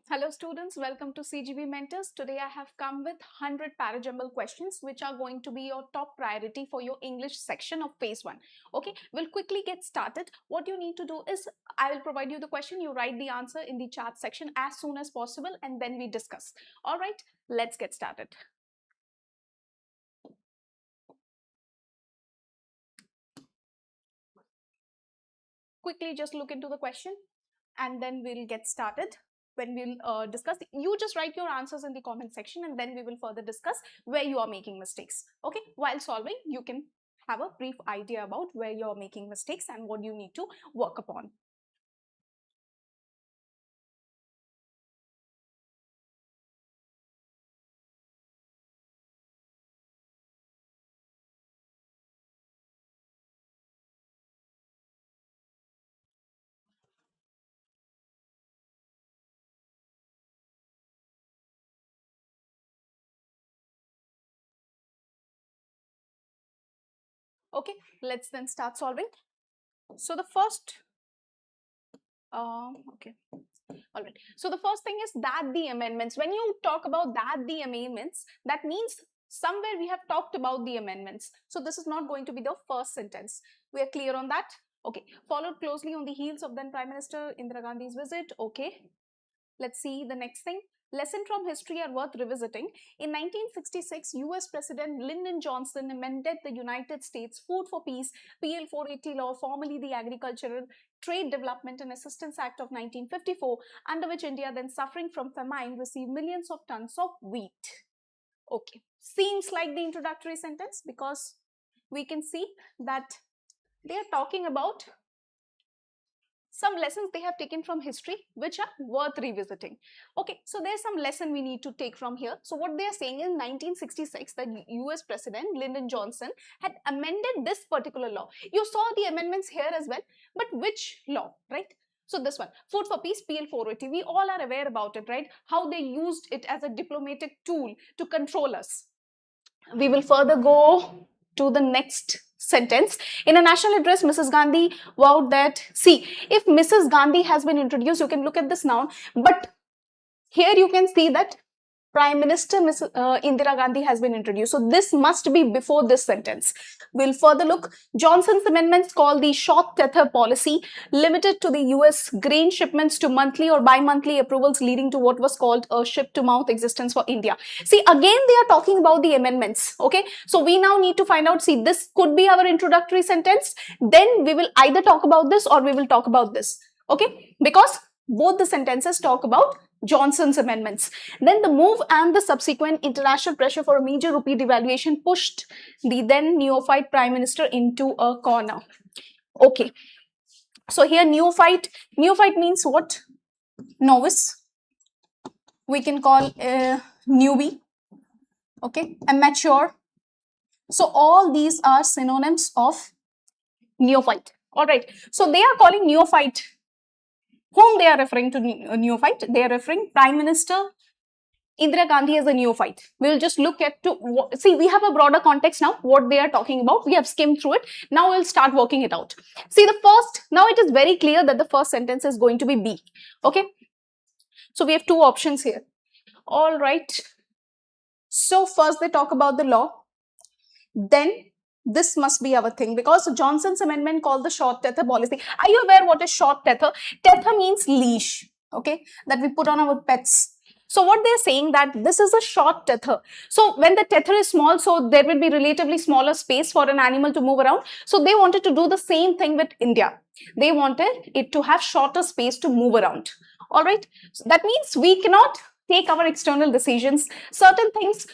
Hello students, welcome to CGBMentors. Today I have come with 100 Parajumble questions which are going to be your top priority for your English section of phase 1. Okay, we'll quickly get started. What you need to do is I will provide you the question, you write the answer in the chat section as soon as possible and then we discuss. Alright, let's get started. Quickly just look into the question and then we'll get started. When we'll discuss, you just write your answers in the comment section and then we will further discuss where you are making mistakes. Okay, while solving you can have a brief idea about where you are making mistakes and what you need to work upon. Okay, let's then start solving. So the first okay, all right, so the first thing is that the amendments, when you talk about that the amendments, that means somewhere we have talked about the amendments. So this is not going to be the first sentence. We are clear on that? Okay, followed closely on the heels of then Prime Minister Indira Gandhi's visit. Okay, let's see the next thing. Lesson from history are worth revisiting. In 1966, US President Lyndon Johnson amended the United States Food for Peace PL 480 law, formerly the Agricultural Trade Development and Assistance Act of 1954, under which India, then suffering from famine, received millions of tons of wheat. Okay, seems like the introductory sentence because we can see that they are talking about some lessons they have taken from history which are worth revisiting. Okay, so there's some lesson we need to take from here. So what they are saying in 1966, the US President Lyndon Johnson had amended this particular law. You saw the amendments here as well, but which law, right? So this one, Food for Peace PL 480, we all are aware about it, right? How they used it as a diplomatic tool to control us. We will further go to the next sentence. In a national address, Mrs. Gandhi vowed that, see, if Mrs. Gandhi has been introduced, you can look at this noun, but here you can see that Prime Minister Indira Gandhi has been introduced. So this must be before this sentence. We'll further look. Johnson's amendments called the short tether policy, limited to the US grain shipments to monthly or bi-monthly approvals, leading to what was called a ship-to-mouth existence for India. See, again, they are talking about the amendments. Okay, so we now need to find out, see, this could be our introductory sentence. Then we will either talk about this or we will talk about this. Okay, because both the sentences talk about Johnson's amendments. Then the move and the subsequent international pressure for a major rupee devaluation pushed the then neophyte Prime Minister into a corner. Okay, so here neophyte means what? Novice. We can call a newbie. Okay, amateur. So all these are synonyms of neophyte. All right, so they are calling neophyte. Whom they are referring to neophyte? They are referring Prime Minister Indira Gandhi as a neophyte. We will just look at see, we have a broader context now, what they are talking about. We have skimmed through it. Now we'll start working it out. See, the first, now it is very clear that the first sentence is going to be B. Okay, so we have two options here. All right, so first they talk about the law, then this must be our thing, because Johnson's amendment called the short tether policy. Are you aware what is short tether? Tether means leash, okay, that we put on our pets. So what they're saying that this is a short tether. So when the tether is small, so there will be relatively smaller space for an animal to move around. So they wanted to do the same thing with India. They wanted it to have shorter space to move around. All right. So that means we cannot take our external decisions. Certain things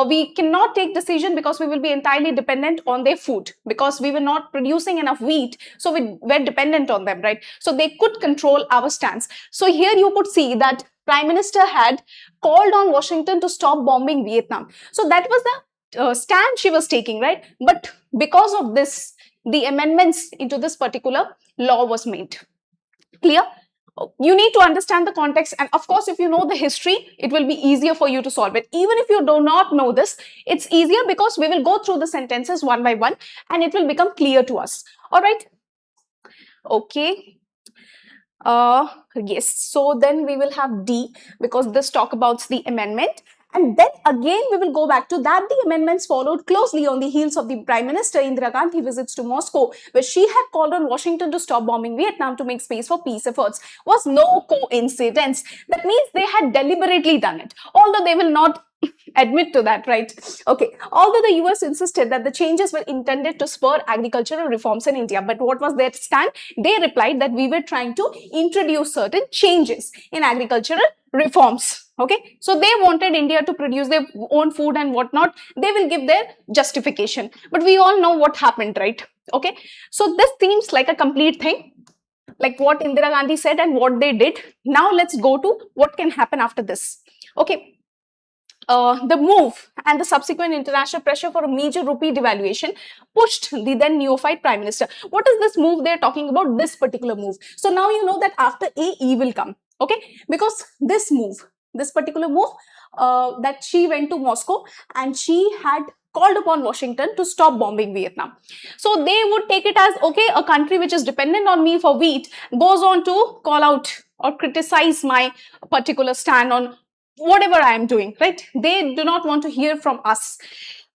we cannot take decision because we will be entirely dependent on their food, because we were not producing enough wheat, so we were dependent on them, right? So they could control our stance. So here you could see that Prime Minister had called on Washington to stop bombing Vietnam. So that was the stand she was taking, right? But because of this, the amendments into this particular law was made. Clear? You need to understand the context, and of course if you know the history, it will be easier for you to solve it. Even if you do not know this, it's easier because we will go through the sentences one by one and it will become clear to us. All right, okay. Yes, so then we will have D, because this talk about the amendment. And then again, we will go back to that. The amendments followed closely on the heels of the Prime Minister Indira Gandhi visits to Moscow, where she had called on Washington to stop bombing Vietnam to make space for peace efforts. Was no coincidence. That means they had deliberately done it, although they will not admit to that, right? Okay. Although the US insisted that the changes were intended to spur agricultural reforms in India, but what was their stand? They replied that we were trying to introduce certain changes in agricultural reforms. Okay, so they wanted India to produce their own food and whatnot. They will give their justification, but we all know what happened, right? Okay, so this seems like a complete thing, like what Indira Gandhi said and what they did. Now let's go to what can happen after this. Okay, the move and the subsequent international pressure for a major rupee devaluation pushed the then neophyte prime minister. What is this move they're talking about? This particular move. So now you know that after A, E will come. Okay, because this move, this particular move, that she went to Moscow and she had called upon Washington to stop bombing Vietnam. So they would take it as, okay, a country which is dependent on me for wheat goes on to call out or criticize my particular stand on whatever I am doing, right? They do not want to hear from us.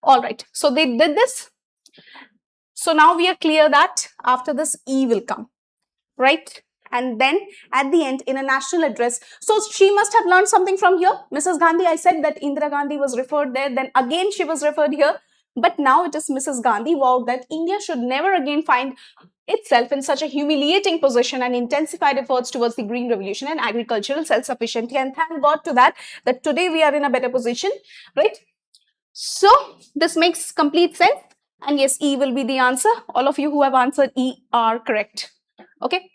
All right, so they did this. So now we are clear that after this E will come, right? And then at the end, in a national address, so she must have learned something from here. Mrs. Gandhi, I said that Indira Gandhi was referred there, then again she was referred here. But now it is Mrs. Gandhi vowed that India should never again find itself in such a humiliating position and intensified efforts towards the green revolution and agricultural self-sufficiency. And thank God to that today we are in a better position, right? So this makes complete sense. And yes, E will be the answer. All of you who have answered E are correct. Okay.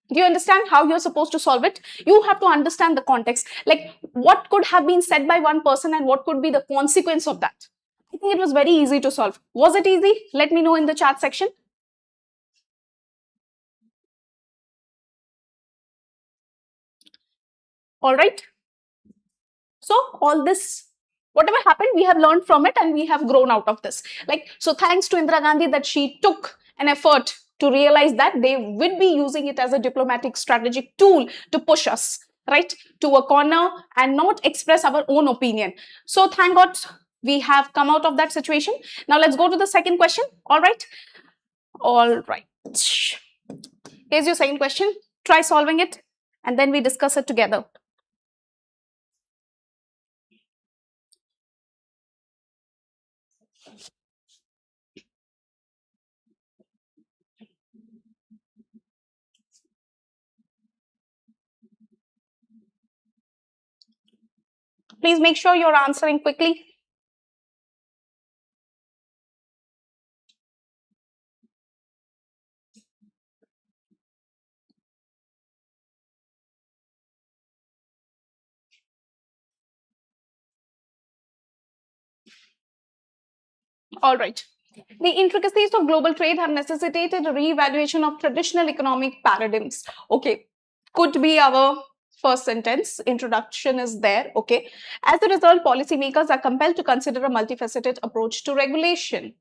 Do you understand how you're supposed to solve it? You have to understand the context, like what could have been said by one person and what could be the consequence of that. I think it was very easy to solve. Was it easy? Let me know in the chat section. All right. So all this, whatever happened, we have learned from it and we have grown out of this. Like, so thanks to Indira Gandhi that she took an effort to realize that they would be using it as a diplomatic strategic tool to push us, right, to a corner and not express our own opinion. So thank God we have come out of that situation. Now let's go to the second question. All right. All right. Here's your second question. Try solving it and then we discuss it together. Please make sure you're answering quickly. All right. The intricacies of global trade have necessitated a re-evaluation of traditional economic paradigms. Okay, could be our first sentence. Introduction is there. Okay. As a result, policymakers are compelled to consider a multifaceted approach to regulation.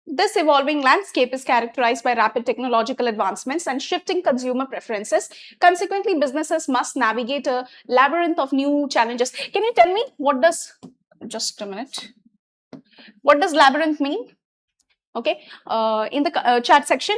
This evolving landscape is characterized by rapid technological advancements and shifting consumer preferences. Consequently, businesses must navigate a labyrinth of new challenges. Can you tell me what does, just a minute, what does labyrinth mean? Okay, in the chat section,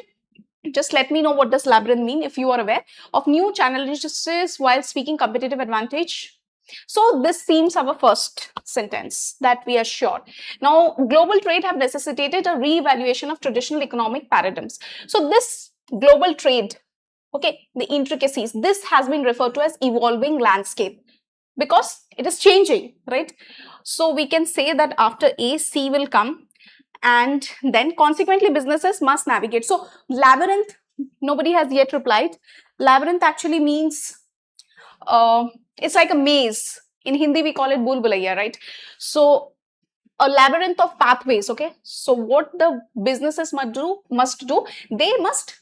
just let me know what does labyrinth mean if you are aware of new challenges while speaking competitive advantage. So this seems our first sentence that we are sure. Now, global trade have necessitated a re-evaluation of traditional economic paradigms. So this global trade, okay, the intricacies, this has been referred to as evolving landscape because it is changing, right? So we can say that after A, C will come. And then consequently businesses must navigate. So labyrinth, nobody has yet replied. Labyrinth actually means it's like a maze. In Hindi we call it bhul bhulaiya, right? So a labyrinth of pathways. Okay, so what the businesses must do, they must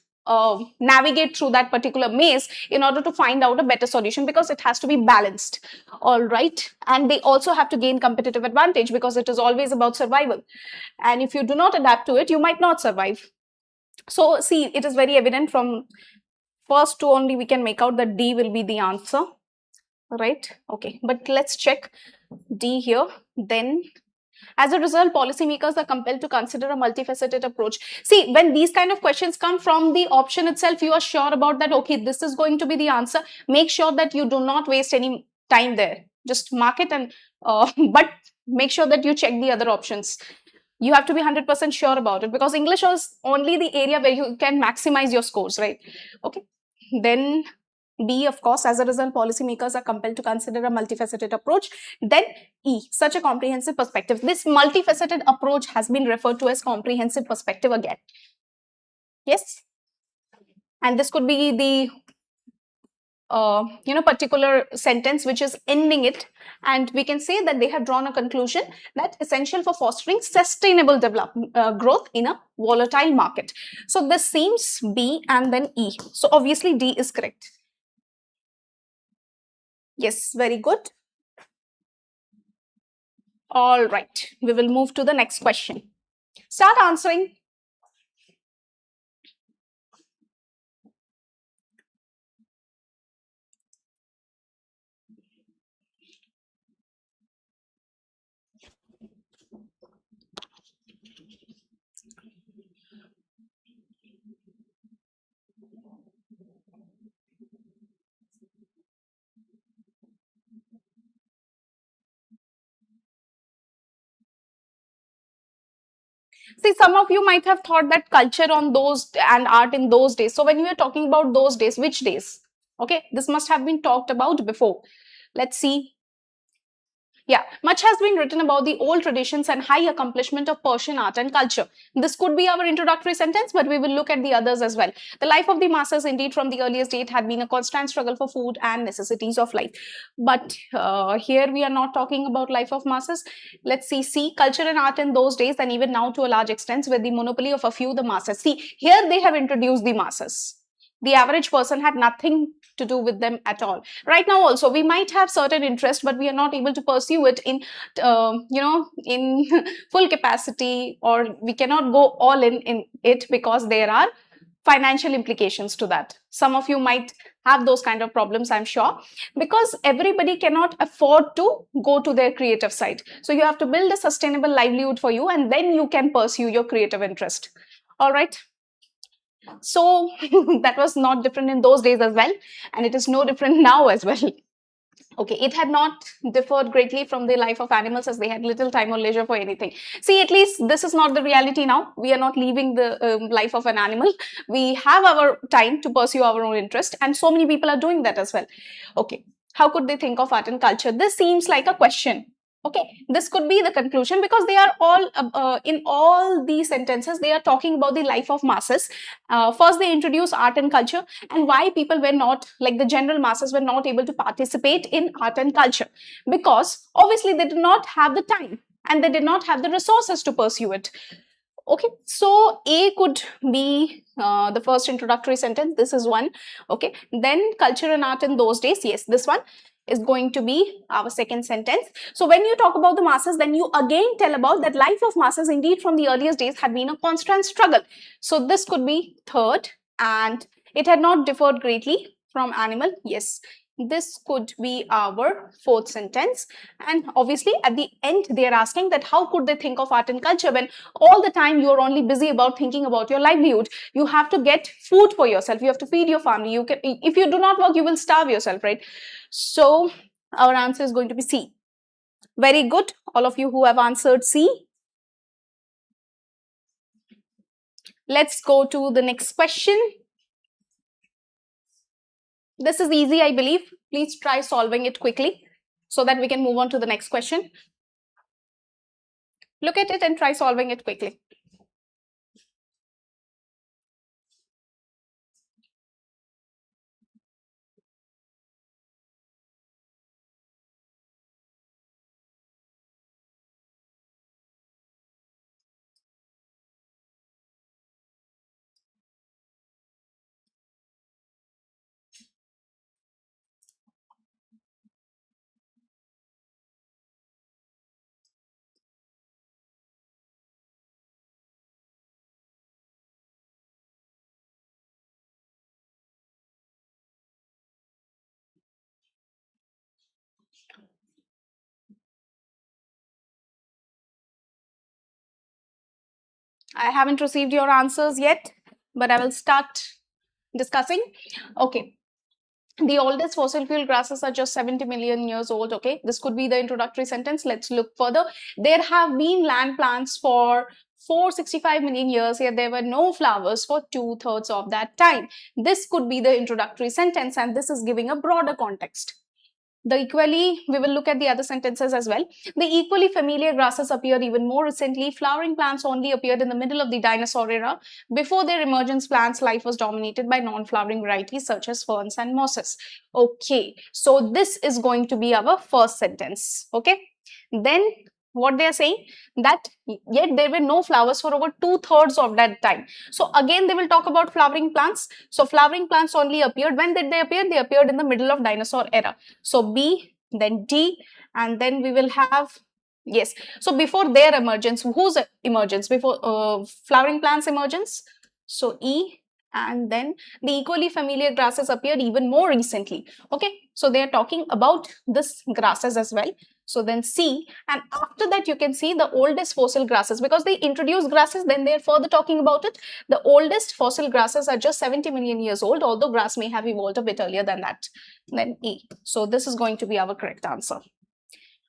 navigate through that particular maze in order to find out a better solution, because it has to be balanced. All right. And they also have to gain competitive advantage because it is always about survival. And if you do not adapt to it, you might not survive. So see, it is very evident from First two only we can make out that D will be the answer, right? Okay, but let's check D here. Then as a result, policymakers are compelled to consider a multifaceted approach. See, when these kind of questions come from the option itself, you are sure about that, okay, this is going to be the answer. Make sure that you do not waste any time there. Just mark it and, but make sure that you check the other options. You have to be 100% sure about it, because English is only the area where you can maximize your scores, right? Okay. Then B, of course, as a result, policymakers are compelled to consider a multifaceted approach. Then E, such a comprehensive perspective. This multifaceted approach has been referred to as comprehensive perspective again. Yes? And this could be the particular sentence which is ending it, and we can say that they have drawn a conclusion that essential for fostering sustainable growth in a volatile market. So this seems B and then E. So obviously D is correct. Yes, very good. All right, we will move to the next question. Start answering. See, some of you might have thought that culture on those and art in those days. So when we are talking about those days, which days? Okay, this must have been talked about before. Let's see. Yeah, much has been written about the old traditions and high accomplishment of Persian art and culture. This could be our introductory sentence, but we will look at the others as well. The life of the masses, indeed, from the earliest date had been a constant struggle for food and necessities of life. But here we are not talking about life of masses. Let's see, culture and art in those days, and even now to a large extent, with the monopoly of a few, the masses. See, here they have introduced the masses. The average person had nothing to do with them at all. Right now also we might have certain interest, but we are not able to pursue it in in full capacity, or we cannot go all in it, because there are financial implications to that. Some of you might have those kind of problems, I'm sure, because everybody cannot afford to go to their creative side. So you have to build a sustainable livelihood for you, and then you can pursue your creative interest. All right. So that was not different in those days as well, and it is no different now as well. Okay, it had not differed greatly from the life of animals, as they had little time or leisure for anything. See, at least this is not the reality now. We are not leaving the life of an animal. We have our time to pursue our own interest, and so many people are doing that as well. Okay, how could they think of art and culture? This seems like a question. Okay, this could be the conclusion, because they are all in all these sentences they are talking about the life of masses. First they introduce art and culture, and why people were not, like the general masses were not able to participate in art and culture, because obviously they did not have the time and they did not have the resources to pursue it. Okay, so A could be the first introductory sentence. This is one. Okay, then culture and art in those days. Yes, this one is going to be our second sentence. So when you talk about the masses, then you again tell about that life of masses, indeed from the earliest days, had been a constant struggle. So this could be third, and it had not differed greatly from animal. Yes, this could be our fourth sentence. And obviously at the end they are asking that how could they think of art and culture when all the time you are only busy about thinking about your livelihood. You have to get food for yourself, you have to feed your family. You can, if you do not work, you will starve yourself, right? So our answer is going to be C. Very good, all of you who have answered C. Let's go to the next question. This is easy, I believe. Please try solving it quickly so that we can move on to the next question. Look at it and try solving it quickly. I haven't received your answers yet, but I will start discussing. Okay. The oldest fossil fuel grasses are just 70 million years old. Okay, this could be the introductory sentence. Let's look further. There have been land plants for 465 million years, yet there were no flowers for 2/3 of that time. This could be the introductory sentence, and this is giving a broader context. We will look at the other sentences as well. The equally familiar grasses appeared even more recently. Flowering plants only appeared in the middle of the dinosaur era. Before their emergence, plants' life was dominated by non-flowering varieties such as ferns and mosses. Okay, so this is going to be our first sentence. Okay, then what they are saying, that yet there were no flowers for over 2/3 of that time. So again they will talk about flowering plants. So flowering plants only appeared, when did they appear? They appeared in the middle of dinosaur era. So B, then D, and then we will have, yes, so before their emergence, whose emergence? Before flowering plants emergence, so E, and then the equally familiar grasses appeared even more recently. Okay, so they are talking about this grasses as well. So then C, and after that you can see the oldest fossil grasses, because they introduce grasses, then they are further talking about it. The oldest fossil grasses are just 70 million years old, although grass may have evolved a bit earlier than that. Then E. So this is going to be our correct answer.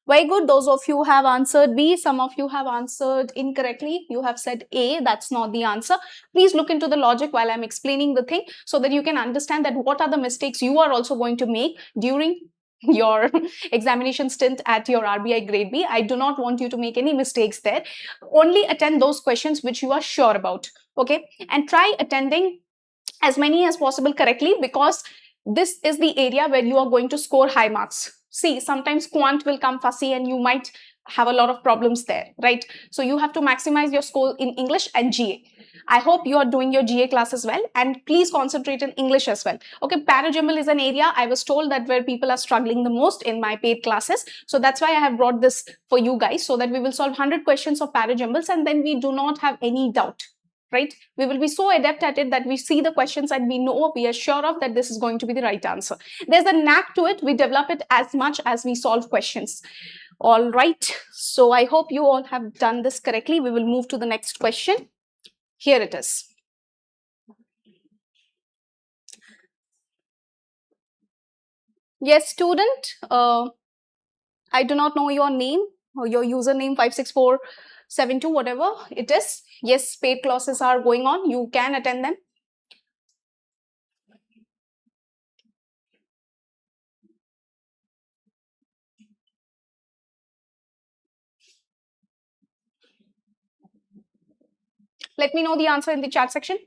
Very good. Those of you have answered B. Some of you have answered incorrectly. You have said A. That's not the answer. Please look into the logic while I'm explaining the thing, so that you can understand that what are the mistakes you are also going to make during your examination stint at your RBI Grade B. I do not want you to make any mistakes there. Only attend those questions which you are sure about. Okay, and try attending as many as possible correctly, because this is the area where you are going to score high marks. See, sometimes quant will come fussy and you might have a lot of problems there, right? So you have to maximize your score in English and GA. I hope you are doing your GA class as well, and please concentrate in English as well. Okay, Parajumble is an area I was told that where people are struggling the most in my paid classes. So that's why I have brought this for you guys, so that we will solve 100 questions of Parajumbles and then we do not have any doubt. Right? We will be so adept at it that we see the questions and we know, we are sure of that this is going to be the right answer. There's a knack to it. We develop it as much as we solve questions. All right. So I hope you all have done this correctly. We will move to the next question. Here it is. Yes, student. I do not know your name or your username 56472, whatever it is. Yes, paid classes are going on. You can attend them. Let me know the answer in the chat section.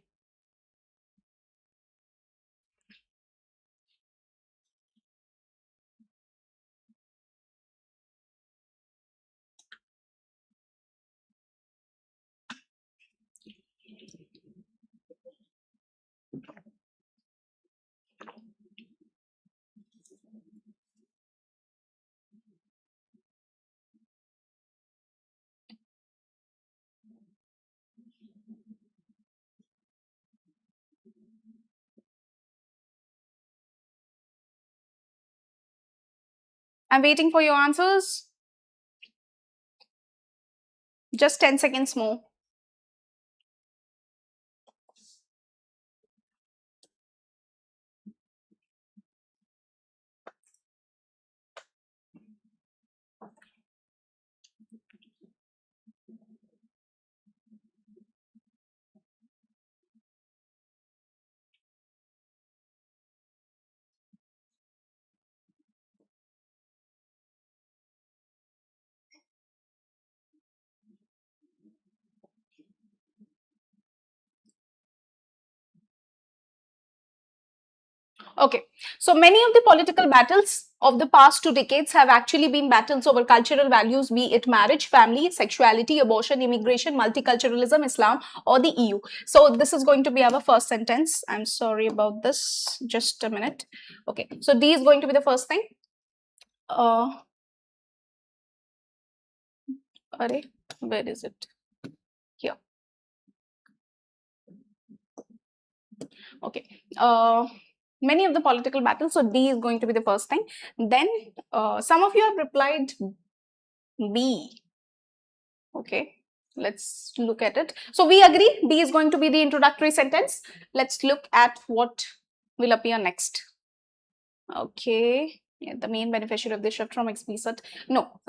I'm waiting for your answers. Just 10 seconds more. Okay, so many of the political battles of the past 2 decades have actually been battles over cultural values, be it marriage, family, sexuality, abortion, immigration, multiculturalism, Islam, or the EU. So this is going to be our first sentence. I'm sorry about this. Just a minute. Okay, so D is going to be the first thing. Where is it? Here. Okay. Many of the political battles. So D is going to be the first thing. Then some of you have replied B. Okay. Let's look at it. So we agree B is going to be the introductory sentence. Let's look at what will appear next. Okay. Yeah, the main beneficiary of the shift from explicit. No,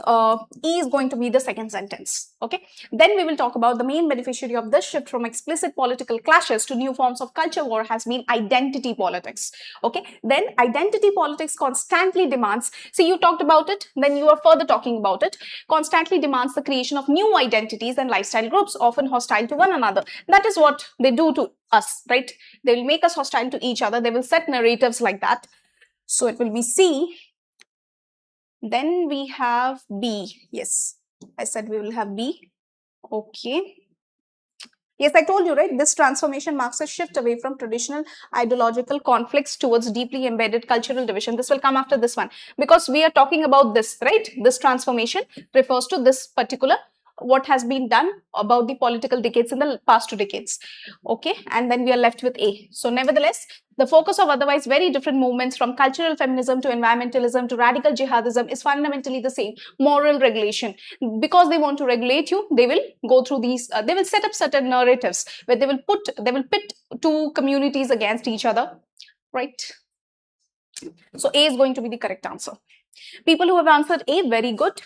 E is going to be the second sentence. Okay. Then we will talk about the main beneficiary of this shift from explicit political clashes to new forms of culture war has been identity politics. Okay. Then identity politics constantly demands, see, you talked about it, then you are further talking about it, constantly demands the creation of new identities and lifestyle groups, often hostile to one another. That is what they do to us, right? They will make us hostile to each other. They will set narratives like that. So it will be C. Then we have B. Yes, I said we will have B. Okay. Yes, I told you, right? This transformation marks a shift away from traditional ideological conflicts towards deeply embedded cultural division. This will come after this one because we are talking about this, right? This transformation refers to this particular what has been done about the political decades in the past 2 decades. Okay, and then we are left with A. So nevertheless, the focus of otherwise very different movements from cultural feminism to environmentalism to radical jihadism is fundamentally the same: moral regulation. Because they want to regulate you, they will go through these, they will set up certain narratives where they will pit 2 communities against each other, right? So A is going to be the correct answer. People who have answered A, very good.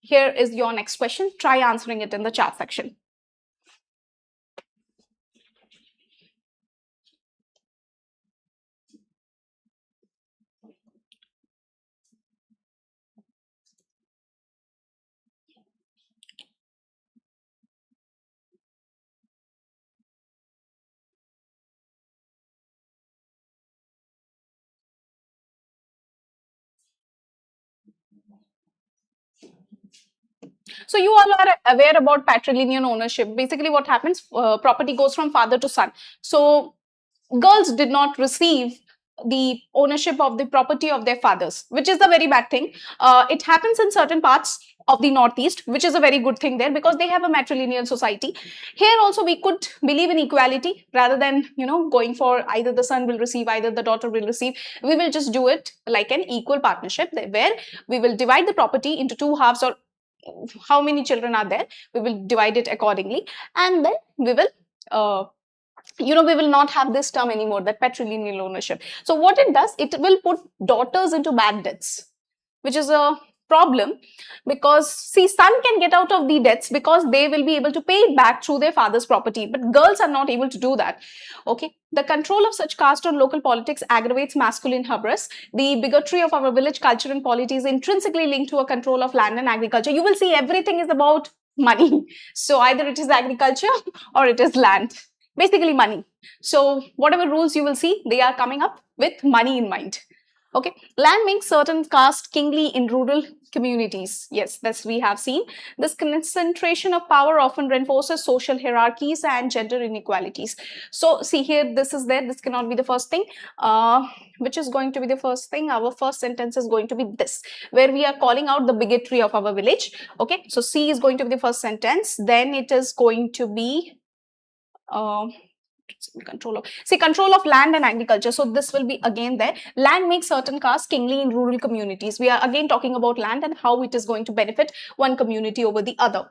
Here is your next question. Try answering it in the chat section. So you all are aware about patrilineal ownership. Basically what happens, property goes from father to son. So girls did not receive the ownership of the property of their fathers, which is a very bad thing. It happens in certain parts of the Northeast, which is a very good thing there because they have a matrilineal society. Here also we could believe in equality rather than, going for either the son will receive, either the daughter will receive. We will just do it like an equal partnership where we will divide the property into 2 halves, or how many children are there, we will divide it accordingly, and then we will we will not have this term anymore, that patrilineal ownership. So what it does, it will put daughters into bad debts, which is a problem because, see, son can get out of the debts because they will be able to pay it back through their father's property, but girls are not able to do that. Okay, the control of such caste on local politics aggravates masculine hubris. The bigotry of our village culture and polity is intrinsically linked to a control of land and agriculture. You will see everything is about money. So either it is agriculture or it is land. Basically money. So whatever rules you will see, they are coming up with money in mind. Okay, land makes certain caste kingly in rural communities. Yes, this we have seen. This concentration of power often reinforces social hierarchies and gender inequalities. So see here, this is there. This cannot be the first thing. Which is going to be the first thing? Our first sentence is going to be this, where we are calling out the bigotry of our village. Okay, so C is going to be the first sentence. Then it is going to be control of land and agriculture. So this will be again there. Land makes certain castes kingly in rural communities. We are again talking about land and how it is going to benefit one community over the other.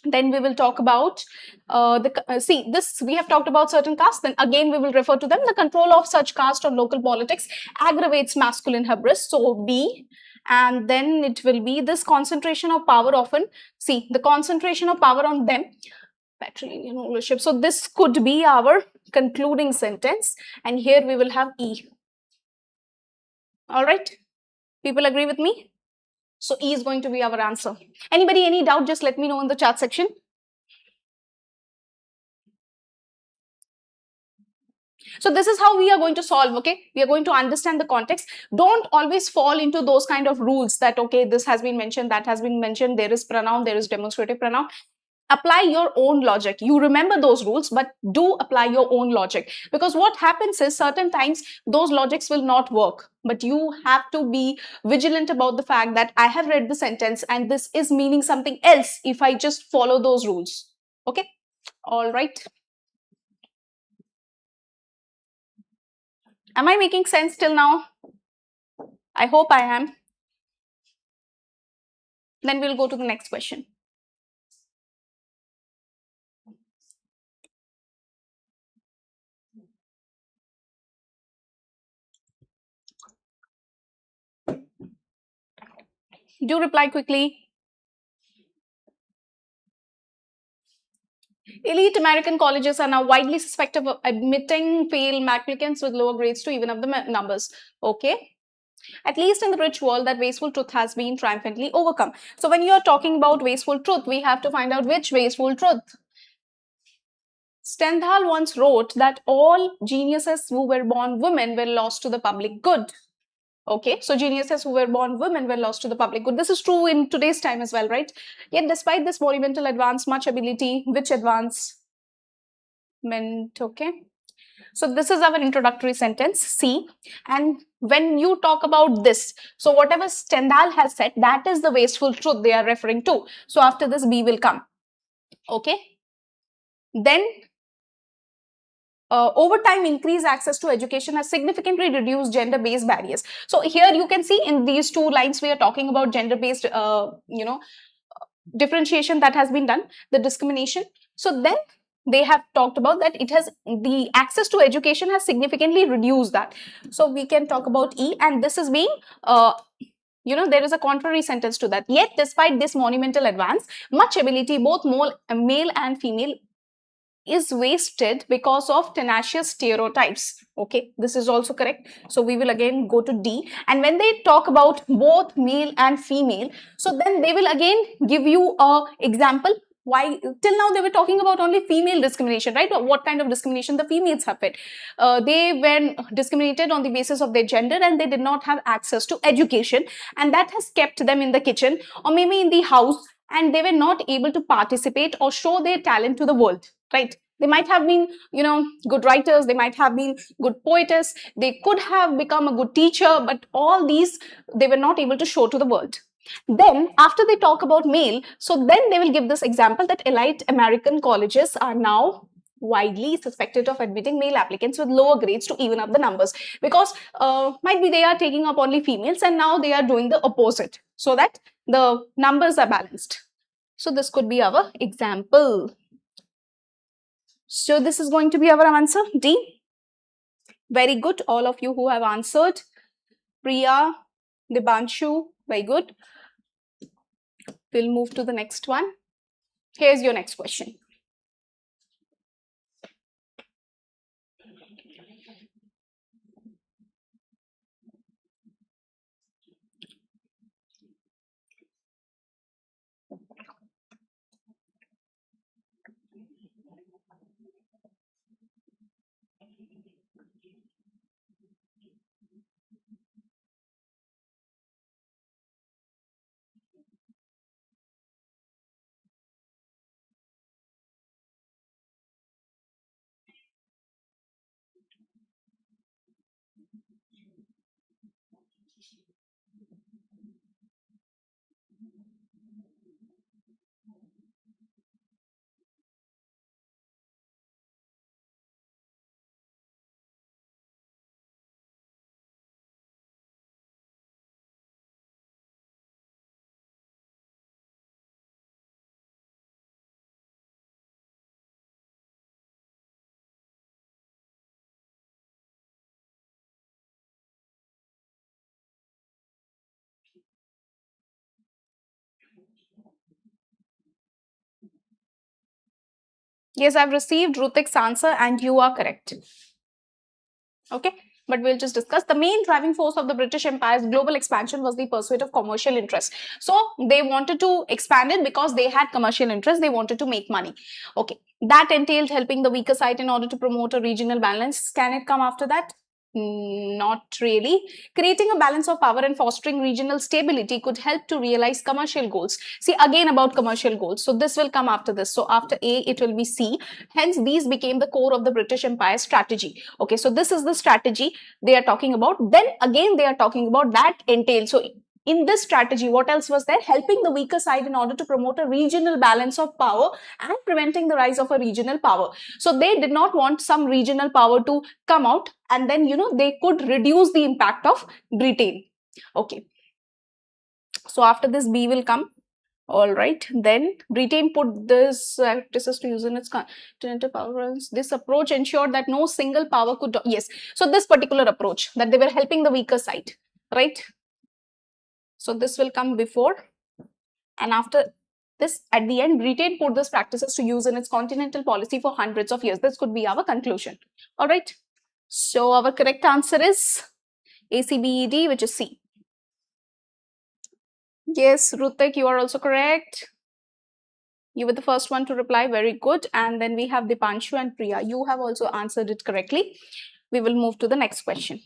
Then we will talk about this we have talked about certain castes. Then again we will refer to them. The control of such caste on local politics aggravates masculine hubris. So B. And then it will be this concentration of power often. See, the concentration of power on them, patrilineal ownership. So this could be our concluding sentence, and here we will have E. All right, people agree with me? So E is going to be our answer. Anybody, any doubt, just let me know in the chat section. So this is how we are going to solve. Okay, we are going to understand the context. Don't always fall into those kind of rules that, okay, this has been mentioned, that has been mentioned, there is pronoun, there is demonstrative pronoun. Apply your own logic. You remember those rules, but do apply your own logic, because what happens is certain times those logics will not work, but you have to be vigilant about the fact that I have read the sentence and this is meaning something else if I just follow those rules. Okay, all right. Am I making sense till now? I hope I am. Then we'll go to the next question. Do reply quickly. Elite American colleges are now widely suspected of admitting failed applicants with lower grades to even up the numbers. Okay. At least in the rich world, that wasteful truth has been triumphantly overcome. So when you are talking about wasteful truth, we have to find out which wasteful truth. Stendhal once wrote that all geniuses who were born women were lost to the public good. Okay, so geniuses who were born women were lost to the public good. This is true in today's time as well, right? Yet despite this monumental advance, much ability, which advancement, okay? So this is our introductory sentence, C. And when you talk about this, so whatever Stendhal has said, that is the wasteful truth they are referring to. So after this, B will come. Okay. Then over time, increased access to education has significantly reduced gender-based barriers. So here you can see in these two lines, we are talking about gender-based, differentiation that has been done, the discrimination. So then they have talked about that it has, the access to education has significantly reduced that. So we can talk about E, and this is being, there is a contrary sentence to that. Yet despite this monumental advance, much ability, both male and female, is wasted because of tenacious stereotypes. Okay, this is also correct. So we will again go to D. And when they talk about both male and female, so then they will again give you a example. Why till now they were talking about only female discrimination, right? What kind of discrimination the females have it? They were discriminated on the basis of their gender, and they did not have access to education, and that has kept them in the kitchen or maybe in the house, and they were not able to participate or show their talent to the world, right? They might have been, good writers, they might have been good poetess, they could have become a good teacher, but all these they were not able to show to the world. Then after they talk about male, so then they will give this example that elite American colleges are now widely suspected of admitting male applicants with lower grades to even up the numbers, because might be they are taking up only females, and now they are doing the opposite so that the numbers are balanced. So this could be our example. So this is going to be our answer, D. Very good, all of you who have answered. Priya, Dibanshu, very good. We'll move to the next one. Here's your next question. Yes, I've received Rutik's answer and you are correct. Okay, but we'll just discuss. The main driving force of the British Empire's global expansion was the pursuit of commercial interests. So they wanted to expand it because they had commercial interests. They wanted to make money. Okay, that entailed helping the weaker side in order to promote a regional balance. Can it come after that? Not really. Creating a balance of power and fostering regional stability could help to realize commercial goals. See, again about commercial goals. So this will come after this. So after A, it will be C. Hence, these became the core of the British Empire strategy. Okay, so this is the strategy they are talking about. Then again, they are talking about that entail. So in this strategy, what else was there? Helping the weaker side in order to promote a regional balance of power and preventing the rise of a regional power. So they did not want some regional power to come out, and then, they could reduce the impact of Britain. Okay. So after this, B will come. All right. Then Britain put this practices to use in its continental power. This approach ensured that no single power could. Yes. So this particular approach, that they were helping the weaker side, right? So this will come before, and after this, at the end, Britain put these practices to use in its continental policy for hundreds of years. This could be our conclusion. All right. So our correct answer is ACBED, which is C. Yes, Rutik, you are also correct. You were the first one to reply. Very good. And then we have Dipanshu and Priya. You have also answered it correctly. We will move to the next question.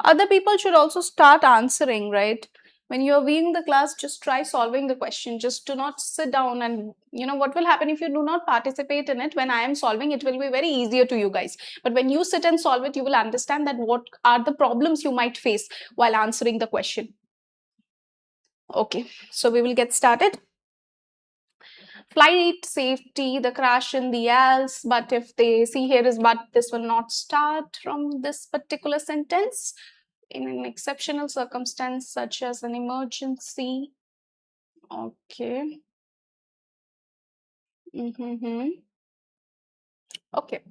Other people should also start answering, right? When you're viewing the class, just try solving the question. Just do not sit down and, what will happen if you do not participate in it? When I am solving, it will be very easier to you guys. But when you sit and solve it, you will understand that what are the problems you might face while answering the question. Okay, so we will get started. Flight safety, the crash in the else, but if they see here is but, this will not start from this particular sentence. In an exceptional circumstance such as an emergency. Okay. Okay.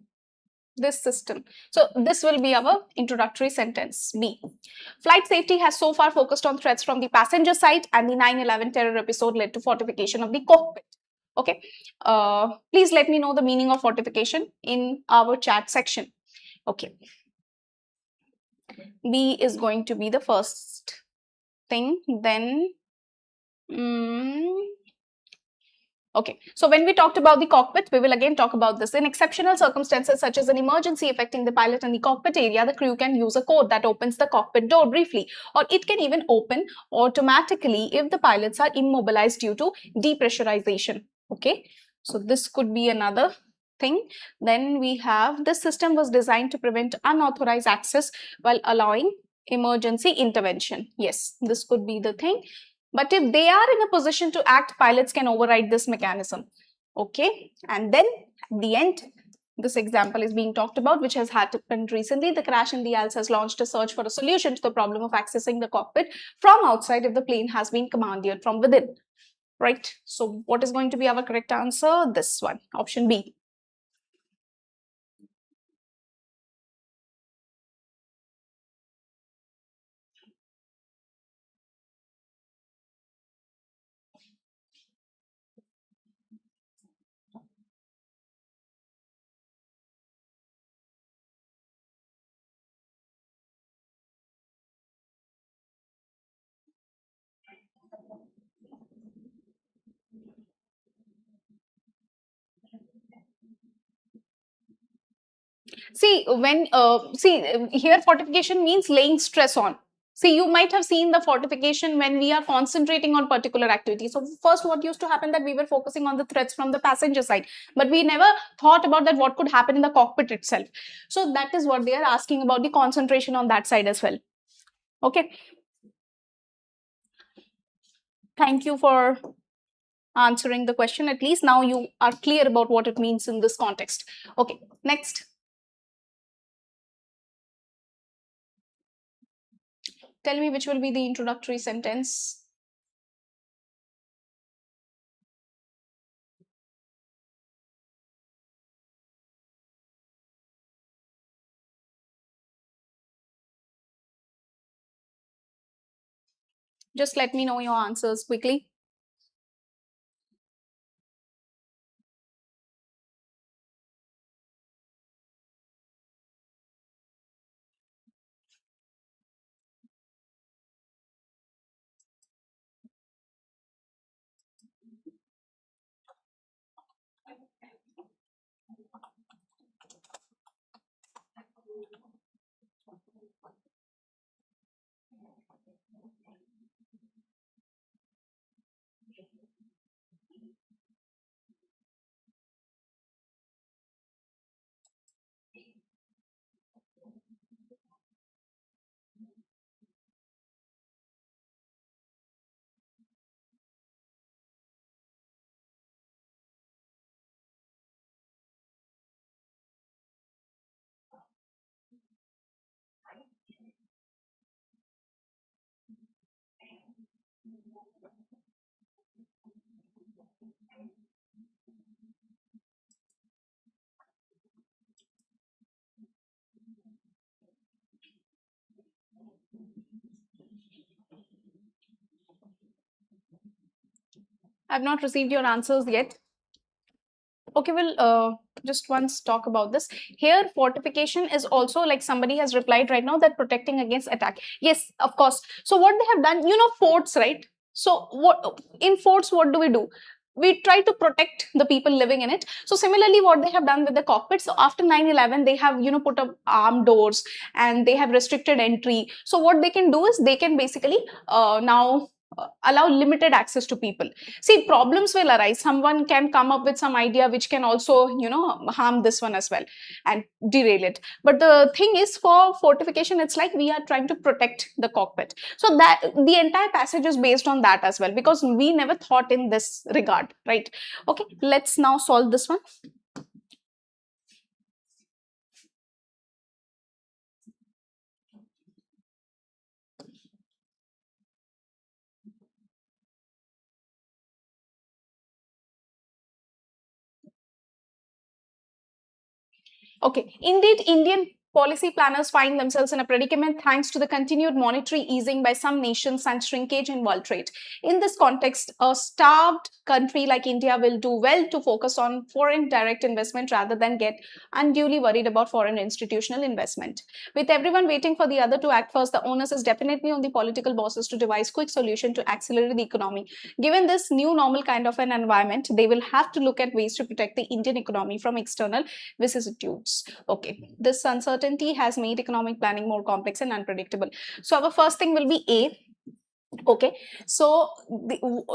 This system. So this will be our introductory sentence. B. Flight safety has so far focused on threats from the passenger side, and the 9/11 terror episode led to fortification of the cockpit. Okay. Please let me know the meaning of fortification in our chat section. Okay. B is going to be the first thing. Then okay, so when we talked about the cockpit, we will again talk about this. In exceptional circumstances such as an emergency affecting the pilot in the cockpit area, the crew can use a code that opens the cockpit door briefly, or it can even open automatically if the pilots are immobilized due to depressurization. Okay, so this could be another thing. Then we have, this system was designed to prevent unauthorized access while allowing emergency intervention. Yes, this could be the thing. But if they are in a position to act, pilots can override this mechanism. Okay, and then at the end, this example is being talked about, which has happened recently. The crash in the Alps has launched a search for a solution to the problem of accessing the cockpit from outside if the plane has been commandeered from within. Right, so what is going to be our correct answer? This one, option B. See, when here fortification means laying stress on. See, you might have seen the fortification when we are concentrating on particular activity. So first, what used to happen, that we were focusing on the threats from the passenger side, but we never thought about that what could happen in the cockpit itself. So that is what they are asking about, the concentration on that side as well. Okay. Thank you for answering the question. At least now you are clear about what it means in this context. Okay, next. Tell me which will be the introductory sentence. Just let me know your answers quickly. I've not received your answers yet. Okay, we'll just once talk about this. Here, fortification is also, like somebody has replied right now, that protecting against attack. Yes, of course. So what they have done, you know, forts, right? So what in forts, what do? We try to protect the people living in it. So similarly, what they have done with the cockpit. So after 9/11, they have, you know, put up armed doors and they have restricted entry. So what they can do is they can basically now allow limited access to people. See, problems will arise. Someone can come up with some idea which can also, you know, harm this one as well and derail it. But the thing is, for fortification, it's like we are trying to protect the cockpit. So that the entire passage is based on that as well, because we never thought in this regard, right? Okay, let's now solve this one. Okay, indeed, Indian policy planners find themselves in a predicament thanks to the continued monetary easing by some nations and shrinkage in world trade. In this context, a starved country like India will do well to focus on foreign direct investment rather than get unduly worried about foreign institutional investment. With everyone waiting for the other to act first, the onus is definitely on the political bosses to devise quick solution to accelerate the economy. Given this new normal kind of an environment, they will have to look at ways to protect the Indian economy from external vicissitudes. Okay, this uncertainty has made economic planning more complex and unpredictable. So our first thing will be A. Okay, so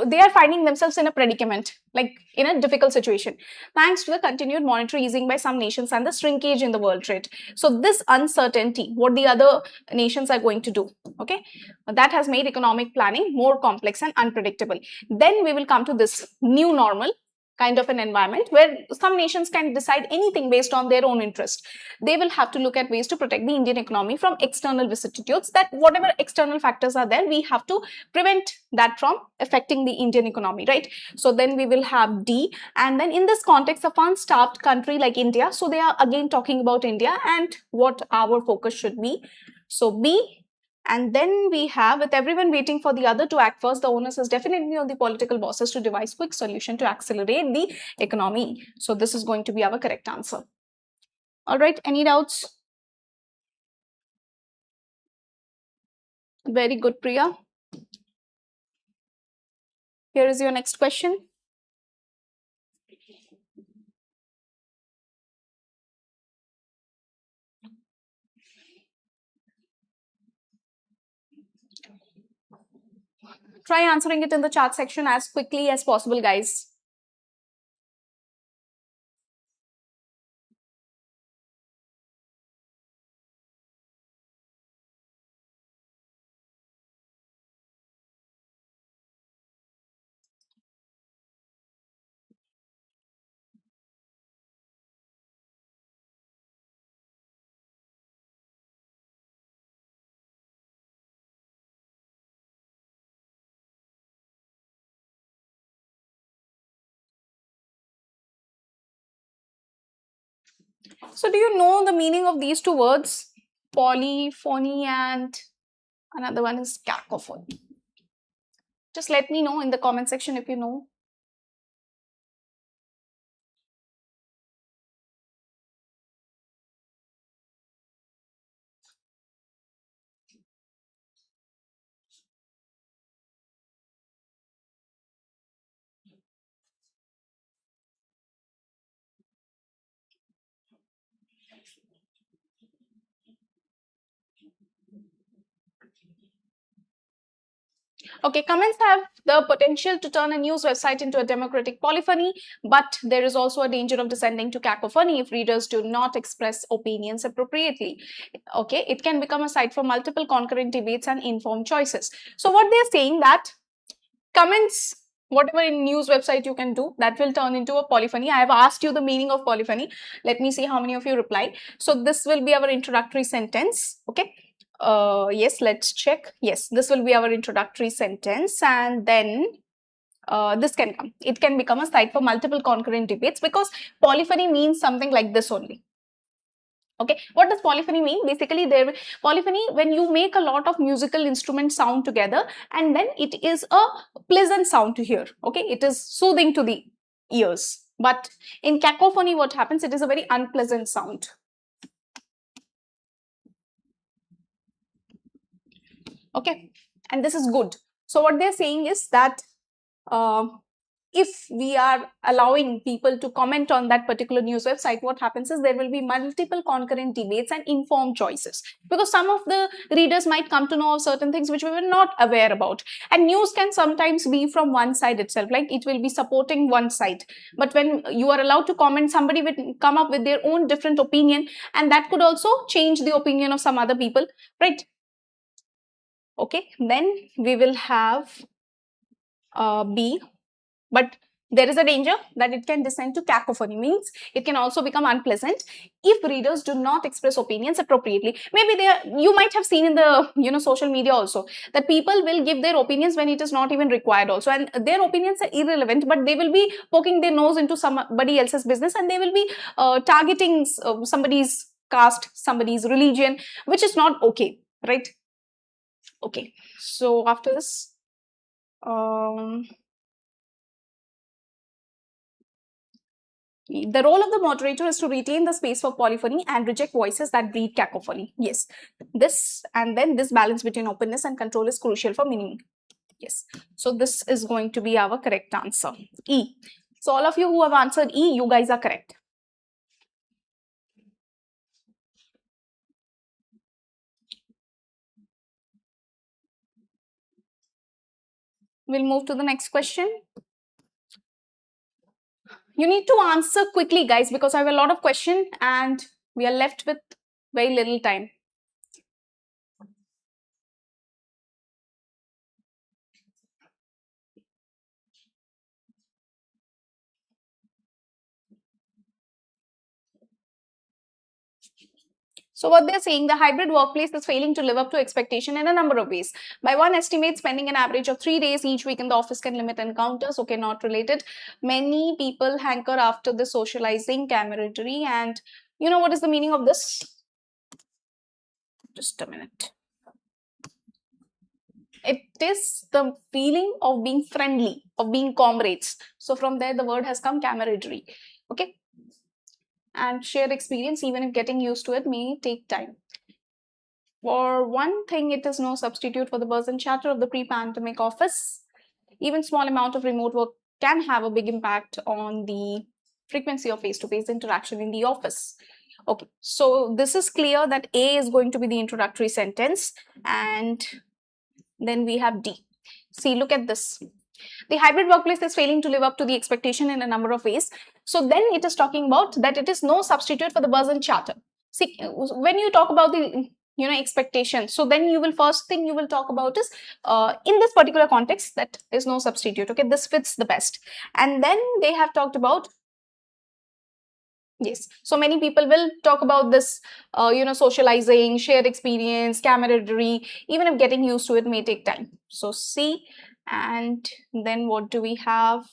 they are finding themselves in a predicament, like in a difficult situation, thanks to the continued monetary easing by some nations and the shrinkage in the world trade. So this uncertainty, what the other nations are going to do, okay, that has made economic planning more complex and unpredictable. Then we will come to this new normal kind of an environment where some nations can decide anything based on their own interest. They will have to look at ways to protect the Indian economy from external vicissitudes, that whatever external factors are there, we have to prevent that from affecting the Indian economy, right? So then we will have D, and then in this context, a fund-starved country like India, so they are again talking about India and what our focus should be. So B. And then we have, with everyone waiting for the other to act first, the onus is definitely on the political bosses to devise quick solution to accelerate the economy. So this is going to be our correct answer. All right, any doubts? Very good, Priya. Here is your next question. Try answering it in the chat section as quickly as possible, guys. So do you know the meaning of these two words? Polyphony and another one is cacophony. Just let me know in the comment section if you know. Okay, comments have the potential to turn a news website into a democratic polyphony, but there is also a danger of descending to cacophony if readers do not express opinions appropriately. Okay, it can become a site for multiple concurrent debates and informed choices. So what they're saying that comments, whatever in news website you can do, that will turn into a polyphony. I have asked you the meaning of polyphony. Let me see how many of you reply. So this will be our introductory sentence. Okay. Yes, let's check. Yes, this will be our introductory sentence, and then this can come. It can become a site for multiple concurrent debates, because polyphony means something like this only. Okay, what does polyphony mean? Basically, polyphony, when you make a lot of musical instruments sound together, and then it is a pleasant sound to hear. Okay, it is soothing to the ears. But in cacophony, what happens? It is a very unpleasant sound. Okay, and this is good. So what they're saying is that if we are allowing people to comment on that particular news website, what happens is there will be multiple concurrent debates and informed choices, because some of the readers might come to know of certain things which we were not aware about. And news can sometimes be from one side itself, like it will be supporting one side. But when you are allowed to comment, somebody will come up with their own different opinion, and that could also change the opinion of some other people, right? Okay, then we will have B. But there is a danger that it can descend to cacophony, means it can also become unpleasant if readers do not express opinions appropriately. Maybe you might have seen in the social media also that people will give their opinions when it is not even required also, and their opinions are irrelevant, but they will be poking their nose into somebody else's business, and they will be targeting somebody's caste, somebody's religion, which is not okay, right? Okay, so after this, the role of the moderator is to retain the space for polyphony and reject voices that breed cacophony. Yes, this and then this balance between openness and control is crucial for meaning. Yes, so this is going to be our correct answer, E. So all of you who have answered E, you guys are correct. We'll move to the next question. You need to answer quickly, guys, because I have a lot of questions and we are left with very little time. So what they're saying, the hybrid workplace is failing to live up to expectation in a number of ways. By one estimate, spending an average of 3 days each week in the office can limit encounters. Okay, not related. Many people hanker after the socializing, camaraderie, and you know what is the meaning of this? Just a minute. It is the feeling of being friendly, of being comrades. So from there, the word has come, camaraderie. Okay. And shared experience, even if getting used to it may take time. For one thing, it is no substitute for the buzz and chatter of the pre-pandemic office. Even small amount of remote work can have a big impact on the frequency of face-to-face interaction in the office. Okay, so this is clear that A is going to be the introductory sentence, and then we have D. See, look at this. The hybrid workplace is failing to live up to the expectation in a number of ways. So then it is talking about that it is no substitute for the buzz and chatter. See, when you talk about the expectation, so then you will, first thing you will talk about is in this particular context, that is no substitute. Okay, this fits the best. And then they have talked about, yes, so many people will talk about this socializing, shared experience, camaraderie, even if getting used to it may take time. So C. And then what do we have?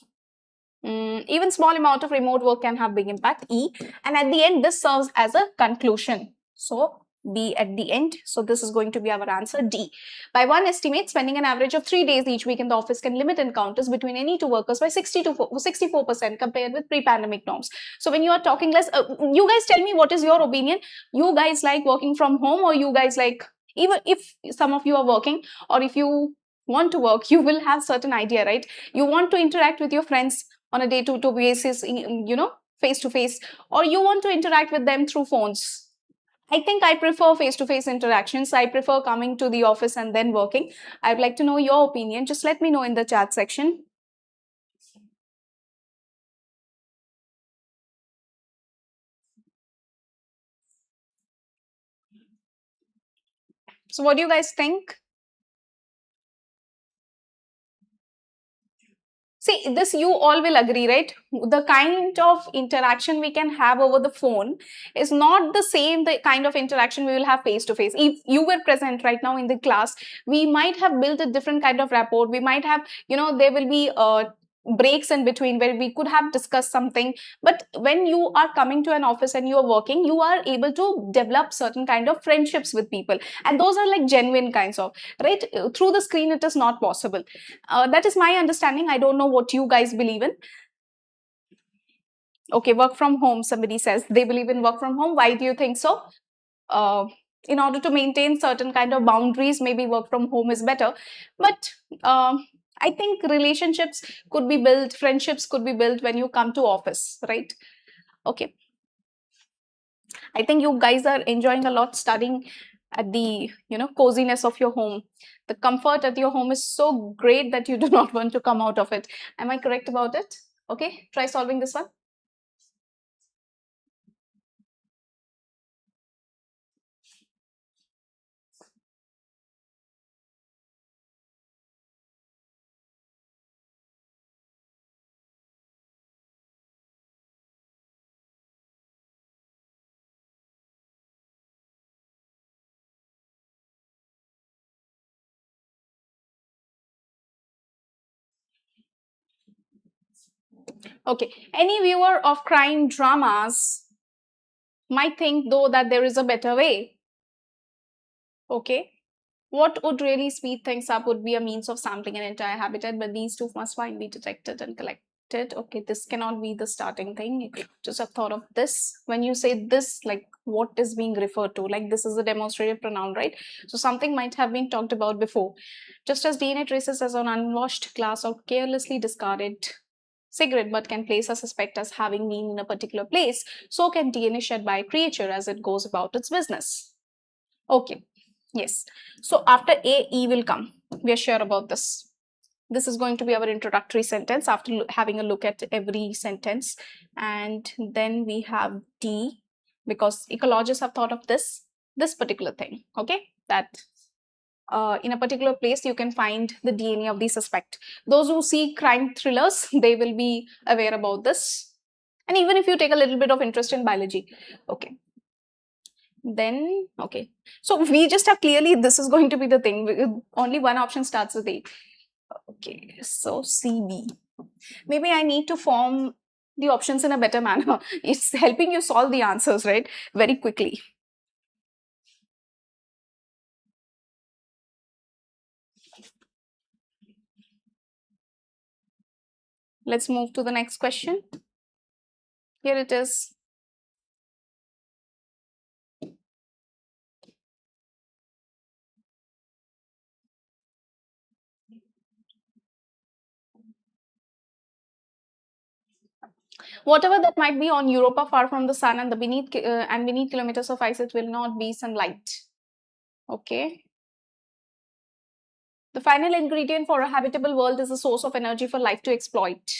Even small amount of remote work can have big impact, E. And at the end, this serves as a conclusion. So B at the end. So this is going to be our answer, D. By one estimate, spending an average of 3 days each week in the office can limit encounters between any two workers by 64% compared with pre-pandemic norms. So when you are talking less, you guys tell me what is your opinion. You guys like working from home, or you guys like, even if some of you are working, or if you want to work, you will have certain idea, right? You want to interact with your friends on a day-to-day basis, face to face, or you want to interact with them through phones. I think I prefer face-to-face interactions. I prefer coming to the office and then working. I'd like to know your opinion. Just let me know in the chat section. So what do you guys think? See, this you all will agree, right? The kind of interaction we can have over the phone is not the same the kind of interaction we will have face to face. If you were present right now in the class, we might have built a different kind of rapport. We might have, there will be breaks in between where we could have discussed something. But when you are coming to an office and you are working, you are able to develop certain kind of friendships with people. And those are like genuine kinds of, right? Through the screen, it is not possible. That is my understanding. I don't know what you guys believe in. Okay, work from home, somebody says they believe in work from home. Why do you think so? In order to maintain certain kind of boundaries, maybe work from home is better. But I think relationships could be built, friendships could be built when you come to office, right? Okay. I think you guys are enjoying a lot studying at the coziness of your home. The comfort at your home is so great that you do not want to come out of it. Am I correct about it? Okay, try solving this one. Okay, any viewer of crime dramas might think though that there is a better way. Okay, what would really speed things up would be a means of sampling an entire habitat, but these two must find be detected and collected. Okay, this cannot be the starting thing. You could just have thought of this. When you say this, like what is being referred to? Like this is a demonstrative pronoun, right? So something might have been talked about before. Just as DNA traces as an unwashed glass or carelessly discarded cigarette but can place a suspect as having been in a particular place, so can DNA shed by a creature as it goes about its business. Okay, yes. So after A, E will come. We are sure about this. This is going to be our introductory sentence after having a look at every sentence. And then we have D, because ecologists have thought of this particular thing, okay? That in a particular place you can find the DNA of the suspect. Those who see crime thrillers, they will be aware about this. And even if you take a little bit of interest in biology, okay. Then, okay. So we just have clearly, this is going to be the thing. Only one option starts with A. Okay, so CB. Maybe I need to form the options in a better manner. It's helping you solve the answers, right? Very quickly. Let's move to the next question. Here it is. Whatever that might be on Europa, far from the sun and the beneath kilometers of ice, it will not be sunlight. Okay. The final ingredient for a habitable world is a source of energy for life to exploit.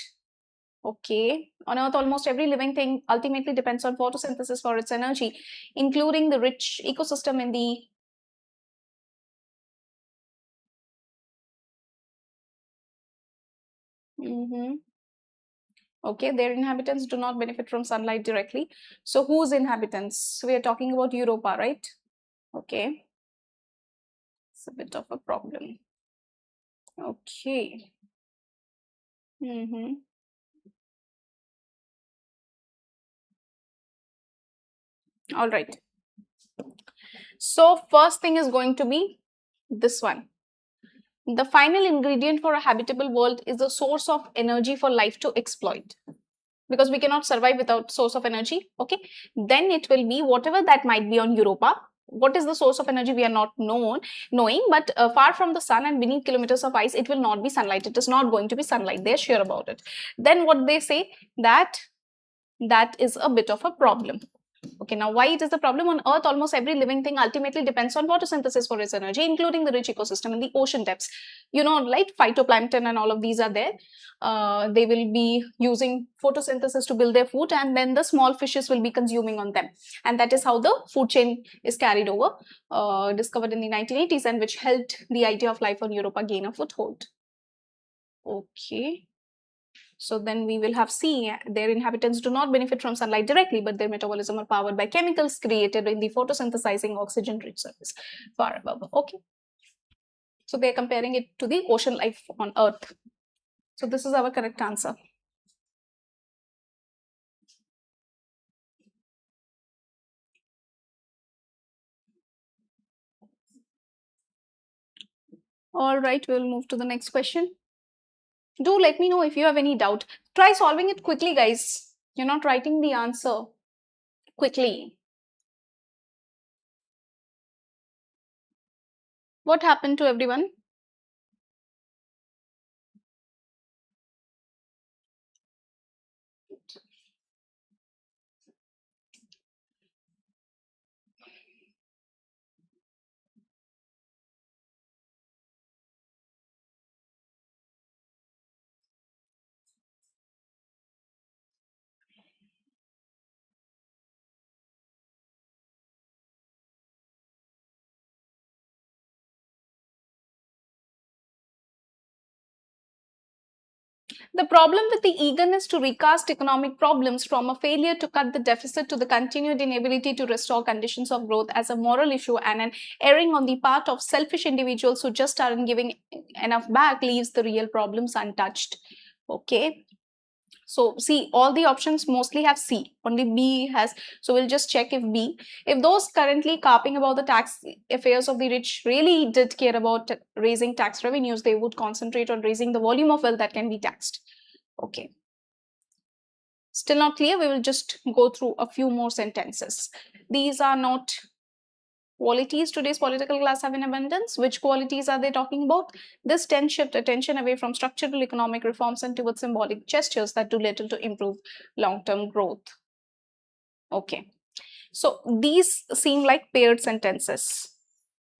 Okay. On Earth, almost every living thing ultimately depends on photosynthesis for its energy, including the rich ecosystem in the Okay, their inhabitants do not benefit from sunlight directly. So whose inhabitants? We are talking about Europa, right? Okay. It's a bit of a problem. Okay. All right. So first thing is going to be this one. The final ingredient for a habitable world is the source of energy for life to exploit. Because we cannot survive without source of energy. Okay. Then it will be whatever that might be on Europa. What is the source of energy we are not knowing, but far from the sun and beneath kilometers of ice, it will not be sunlight. It is not going to be sunlight. They're sure about it. Then what they say, that is a bit of a problem. Okay. Okay, now why it is a problem? On Earth, almost every living thing ultimately depends on photosynthesis for its energy, including the rich ecosystem in the ocean depths. You know, like phytoplankton and all of these are there. They will be using photosynthesis to build their food, and then the small fishes will be consuming on them. And that is how the food chain is carried over, discovered in the 1980s, and which helped the idea of life on Europa gain a foothold. Okay. So then we will have C. Their inhabitants do not benefit from sunlight directly, but their metabolism are powered by chemicals created in the photosynthesizing oxygen-rich surface far above. Okay. So they're comparing it to the ocean life on Earth. So this is our correct answer. All right, we'll move to the next question. Do let me know if you have any doubt. Try solving it quickly, guys. You're not writing the answer quickly. What happened to everyone? The problem with the eagerness to recast economic problems from a failure to cut the deficit to the continued inability to restore conditions of growth as a moral issue and an erring on the part of selfish individuals who just aren't giving enough back leaves the real problems untouched. Okay. So see, all the options mostly have C, only B has. So we'll just check if B. If those currently carping about the tax affairs of the rich really did care about raising tax revenues, they would concentrate on raising the volume of wealth that can be taxed. Okay. Still not clear? We will just go through a few more sentences. These are not qualities today's political class have in abundance. Which qualities are they talking about? This tends shift attention away from structural economic reforms and towards symbolic gestures that do little to improve long-term growth. Okay. So these seem like paired sentences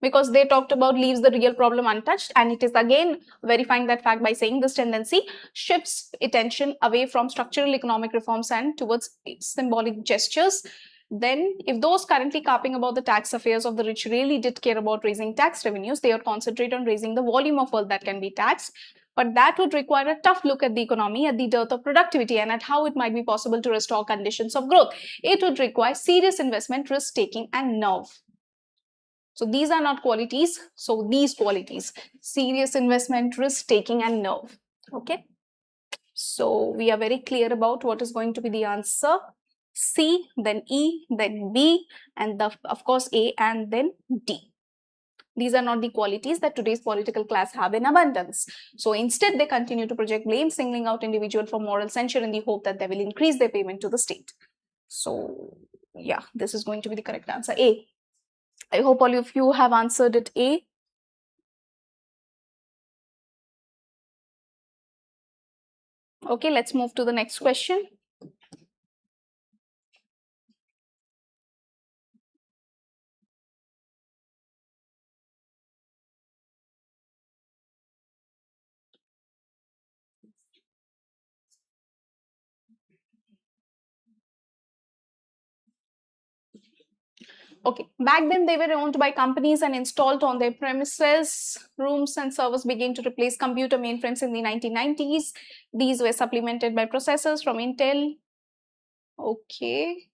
because they talked about leaves the real problem untouched, and it is again verifying that fact by saying this tendency shifts attention away from structural economic reforms and towards symbolic gestures. Then, if those currently carping about the tax affairs of the rich really did care about raising tax revenues, they would concentrate on raising the volume of wealth that can be taxed. But that would require a tough look at the economy, at the dearth of productivity, and at how it might be possible to restore conditions of growth. It would require serious investment, risk-taking, and nerve. So these are not qualities. So these qualities: serious investment, risk-taking, and nerve. Okay. So we are very clear about what is going to be the answer. C, then E, then B, and of course A, and then D. These are not the qualities that today's political class have in abundance. So instead, they continue to project blame, singling out individuals for moral censure in the hope that they will increase their payment to the state. So yeah, this is going to be the correct answer, A. I hope all of you have answered it A. Okay, let's move to the next question. Okay, back then they were owned by companies and installed on their premises. Rooms and servers began to replace computer mainframes in the 1990s. These were supplemented by processors from Intel. Okay.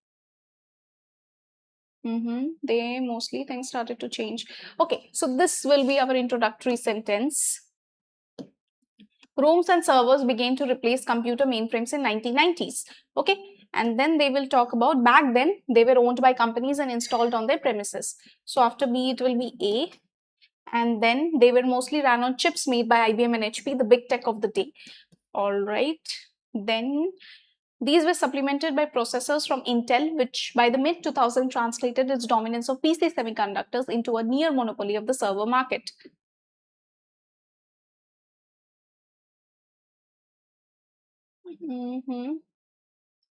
They mostly things started to change. Okay, so this will be our introductory sentence. Rooms and servers began to replace computer mainframes in 1990s. Okay, and then they will talk about back then they were owned by companies and installed on their premises. So after B it will be A, and then they were mostly ran on chips made by IBM and HP, the big tech of the day. All right, then these were supplemented by processors from Intel, which by the mid 2000s translated its dominance of PC semiconductors into a near monopoly of the server market.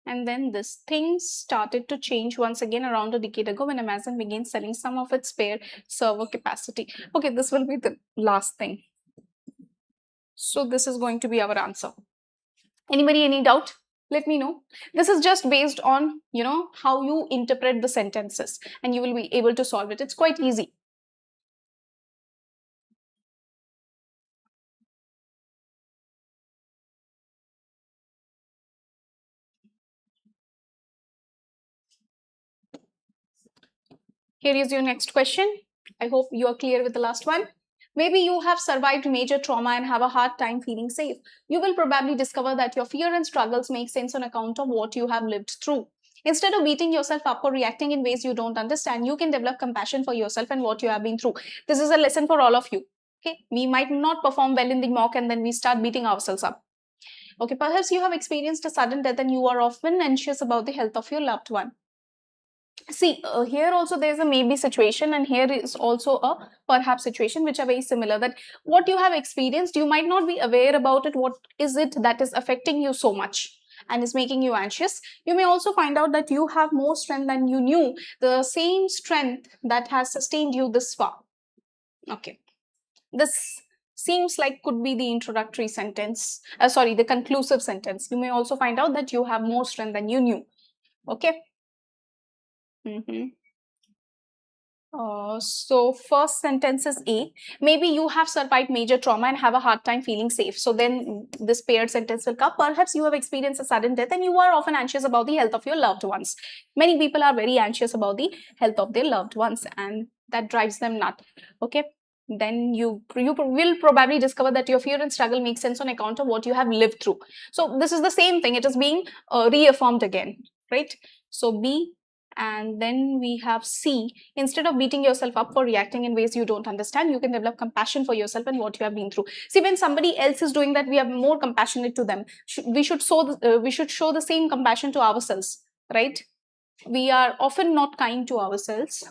And then this thing started to change once again around a decade ago when Amazon began selling some of its spare server capacity. Okay, this will be the last thing. So this is going to be our answer. Anybody, any doubt? Let me know. This is just based on, how you interpret the sentences, and you will be able to solve it. It's quite easy. Here is your next question. I hope you are clear with the last one. Maybe you have survived major trauma and have a hard time feeling safe. You will probably discover that your fear and struggles make sense on account of what you have lived through. Instead of beating yourself up or reacting in ways you don't understand, you can develop compassion for yourself and what you have been through. This is a lesson for all of you. Okay, we might not perform well in the mock and then we start beating ourselves up. Okay, perhaps you have experienced a sudden death and you are often anxious about the health of your loved one. See, here also there's a maybe situation, and here is also a perhaps situation, which are very similar. That what you have experienced, you might not be aware about it. What is it that is affecting you so much and is making you anxious? You may also find out that you have more strength than you knew, the same strength that has sustained you this far. Okay, this seems like could be the introductory sentence. The conclusive sentence. You may also find out that you have more strength than you knew. Okay. So first sentence is A. Maybe you have survived major trauma and have a hard time feeling safe. So then this paired sentence will come. Perhaps you have experienced a sudden death and you are often anxious about the health of your loved ones. Many people are very anxious about the health of their loved ones, and that drives them nuts. Okay. Then you will probably discover that your fear and struggle makes sense on account of what you have lived through. So this is the same thing. It is being reaffirmed again, right? So B. And then we have C. Instead of beating yourself up for reacting in ways you don't understand, you can develop compassion for yourself and what you have been through. See, when somebody else is doing that, we are more compassionate to them. We should show the same compassion to ourselves, right? We are often not kind to ourselves.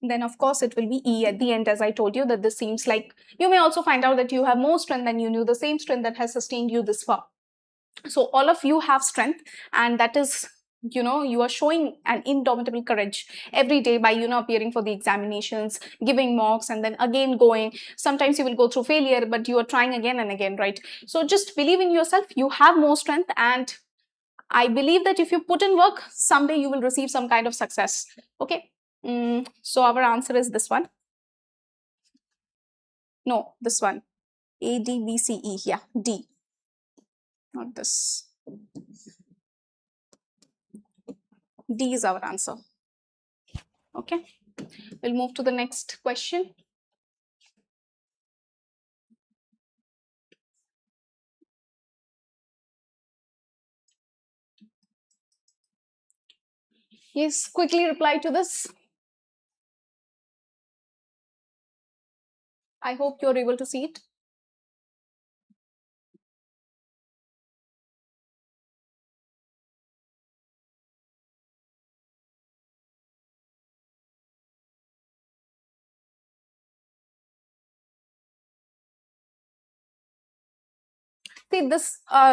Then of course it will be E at the end, as I told you, that this seems like you may also find out that you have more strength than you knew, the same strength that has sustained you this far. So all of you have strength, and that is, you are showing an indomitable courage every day by appearing for the examinations, giving mocks, and then again going. Sometimes you will go through failure, but you are trying again and again, right? So just believe in yourself. You have more strength, and I believe that if you put in work, someday you will receive some kind of success. Okay. So our answer is this one. No, this one. A, D, B, C, E. Yeah, D. Not this. D is our answer. Okay. We'll move to the next question. Yes, quickly reply to this. I hope you're able to see it. See,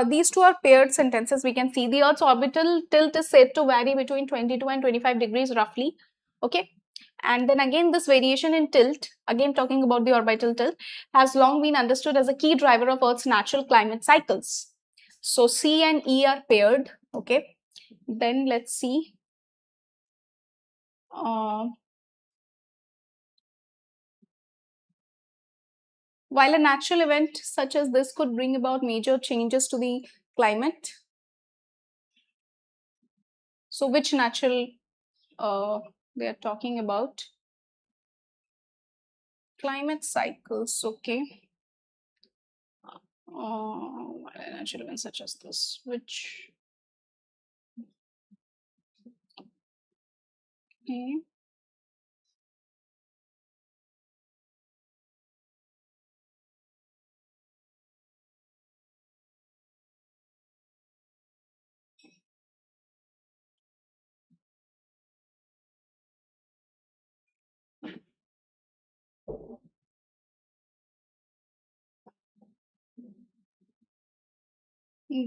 these two are paired sentences. We can see the Earth's orbital tilt is said to vary between 22 and 25 degrees roughly. Okay. And then again, this variation in tilt, again talking about the orbital tilt, has long been understood as a key driver of Earth's natural climate cycles. So C and E are paired. Okay. Then let's see. While a natural event such as this could bring about major changes to the climate, so which natural they are talking about? Climate cycles, okay. While a natural event such as this, which, okay.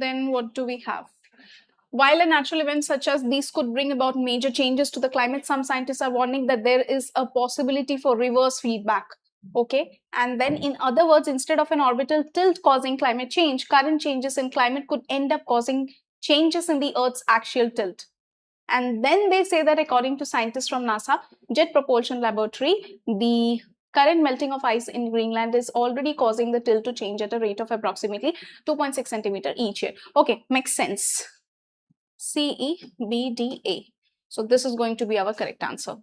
Then what do we have? While a natural event such as these could bring about major changes to the climate, some scientists are warning that there is a possibility for reverse feedback. Okay, and then in other words, instead of an orbital tilt causing climate change, current changes in climate could end up causing changes in the Earth's axial tilt. And then they say that according to scientists from NASA Jet Propulsion Laboratory, the current melting of ice in Greenland is already causing the tilt to change at a rate of approximately 2.6 centimeter each year. Okay, makes sense. CEBDA. So this is going to be our correct answer.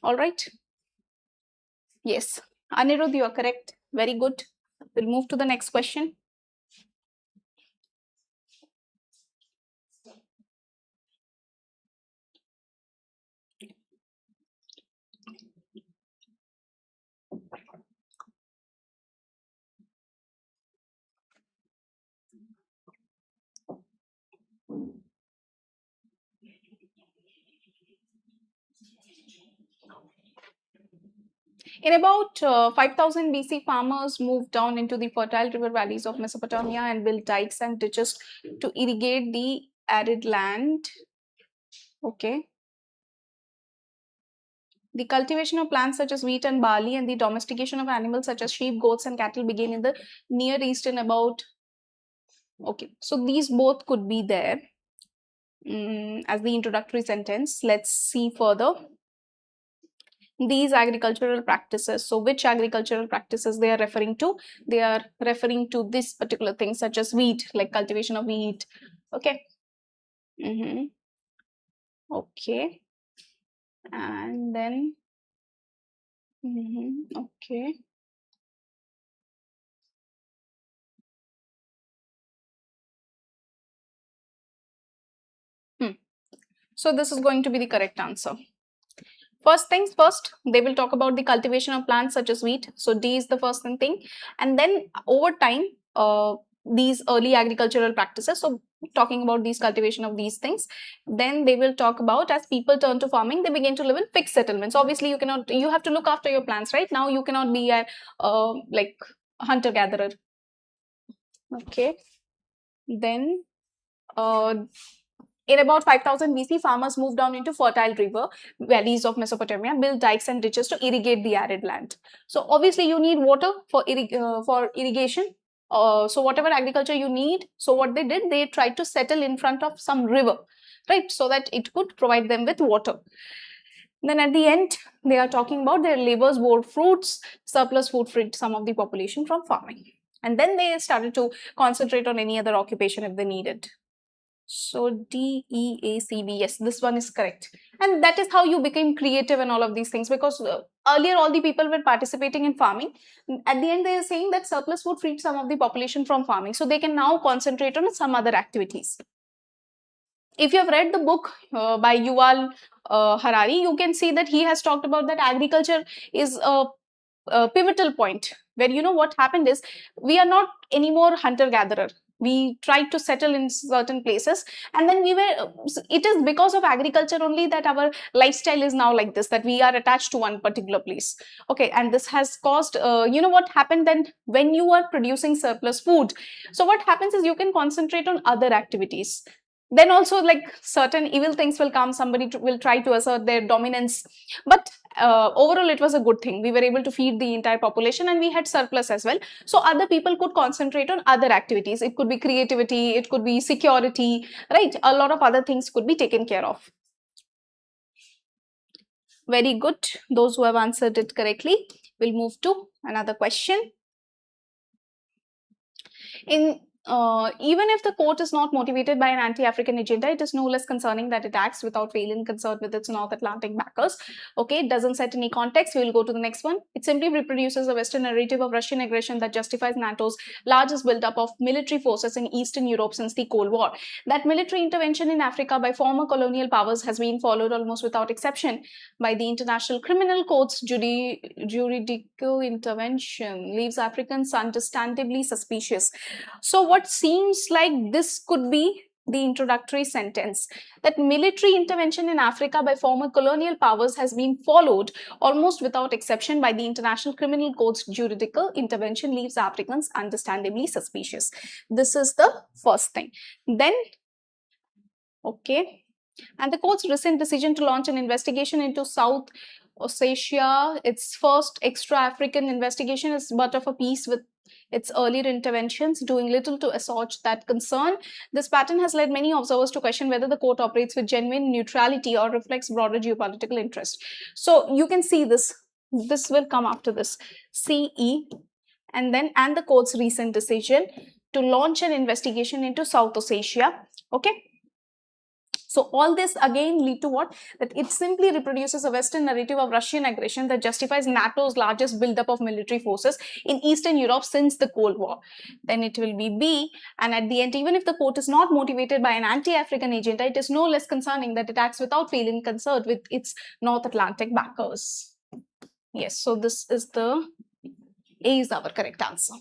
All right. Yes. Anirudh, you are correct. Very good. We'll move to the next question. In about 5000 BC, farmers moved down into the fertile river valleys of Mesopotamia and built dikes and ditches to irrigate the arid land. Okay. The cultivation of plants such as wheat and barley and the domestication of animals such as sheep, goats, and cattle began in the Near East in about. Okay, so these both could be there as the introductory sentence. Let's see further. These agricultural practices. So which agricultural practices they are referring to? They are referring to this particular thing such as wheat, like cultivation of wheat. Okay. Okay. And then okay. So this is going to be the correct answer. First things first, they will talk about the cultivation of plants such as wheat. So D is the first thing. And then over time, these early agricultural practices, so talking about these cultivation of these things, then they will talk about as people turn to farming, they begin to live in fixed settlements. Obviously, you have to look after your plants, right? Now you cannot be a like hunter-gatherer. Okay. Then in about 5000 BC, farmers moved down into fertile river valleys of Mesopotamia, built dikes and ditches to irrigate the arid land. So obviously you need water for irrigation. So whatever agriculture you need, so what they did, they tried to settle in front of some river, right? So that it could provide them with water. Then at the end, they are talking about their labors bore fruits, surplus food freed some of the population from farming. And then they started to concentrate on any other occupation if they needed. So DEACB, yes, this one is correct. And that is how you became creative and all of these things, because earlier all the people were participating in farming. At the end, they are saying that surplus food freed some of the population from farming. So they can now concentrate on some other activities. If you have read the book by Yuval Harari, you can see that he has talked about that agriculture is a pivotal point where, you know, what happened is we are not anymore hunter-gatherer. We tried to settle in certain places, and then it is because of agriculture only that our lifestyle is now like this, that we are attached to one particular place. Okay, and this has caused, you know what happened then when you are producing surplus food. So what happens is you can concentrate on other activities. Then also, like, certain evil things will come, somebody will try to assert their dominance, but overall it was a good thing. We were able to feed the entire population and we had surplus as well, so other people could concentrate on other activities. It could be creativity, it could be security, right? A lot of other things could be taken care of. Very good, those who have answered it correctly. We'll move to another question. Even if the court is not motivated by an anti-African agenda, it is no less concerning that it acts without fail in concert with its North Atlantic backers. Okay, it doesn't set any context. We will go to the next one. It simply reproduces a Western narrative of Russian aggression that justifies NATO's largest buildup of military forces in Eastern Europe since the Cold War. That military intervention in Africa by former colonial powers has been followed almost without exception by the International Criminal Court's juridical intervention leaves Africans understandably suspicious. So what seems like this could be the introductory sentence, that military intervention in Africa by former colonial powers has been followed almost without exception by the International Criminal Court's juridical intervention leaves Africans understandably suspicious. This is the first thing. Then, okay, and the court's recent decision to launch an investigation into South Ossetia, its first extra-African investigation, is but of a piece with its earlier interventions, doing little to assuage that concern. This pattern has led many observers to question whether the court operates with genuine neutrality or reflects broader geopolitical interest. So you can see this. This will come after this. CE, and the court's recent decision to launch an investigation into South Ossetia. Okay. So all this again lead to what? That it simply reproduces a Western narrative of Russian aggression that justifies NATO's largest buildup of military forces in Eastern Europe since the Cold War. Then it will be B, and at the end, even if the court is not motivated by an anti-African agenda, it is no less concerning that it acts without fail in concert with its North Atlantic backers. Yes, so this is the A is our correct answer.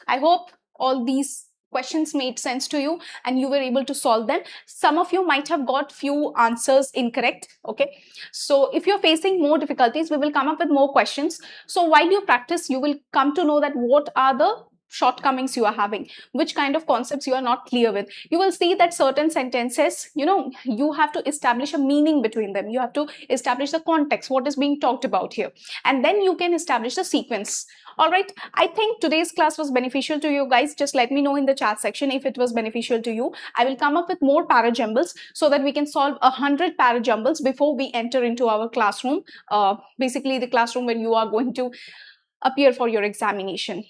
I hope all these questions made sense to you and you were able to solve them. Some of you might have got few answers incorrect. Okay, so if you're facing more difficulties, we will come up with more questions. So while you practice, you will come to know that what are the shortcomings you are having, which kind of concepts you are not clear with. You will see that certain sentences, you have to establish a meaning between them. You have to establish the context, what is being talked about here, and then you can establish the sequence. All right, I think today's class was beneficial to you guys. Just let me know in the chat section if it was beneficial to you. I will come up with more Parajumbles so that we can solve 100 Parajumbles before we enter into our classroom, basically the classroom when you are going to appear for your examination.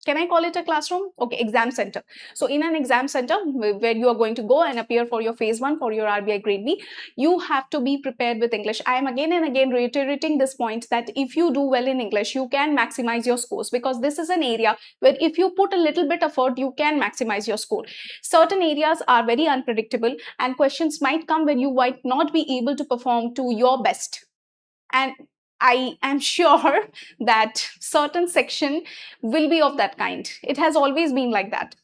Can I call it a classroom? Okay, exam center. So in an exam center where you are going to go and appear for your phase 1 for your RBI Grade B, you have to be prepared with English. I am again and again reiterating this point that if you do well in English, you can maximize your scores, because this is an area where if you put a little bit effort, you can maximize your score. Certain areas are very unpredictable and questions might come when you might not be able to perform to your best. And I am sure that certain section will be of that kind. It has always been like that.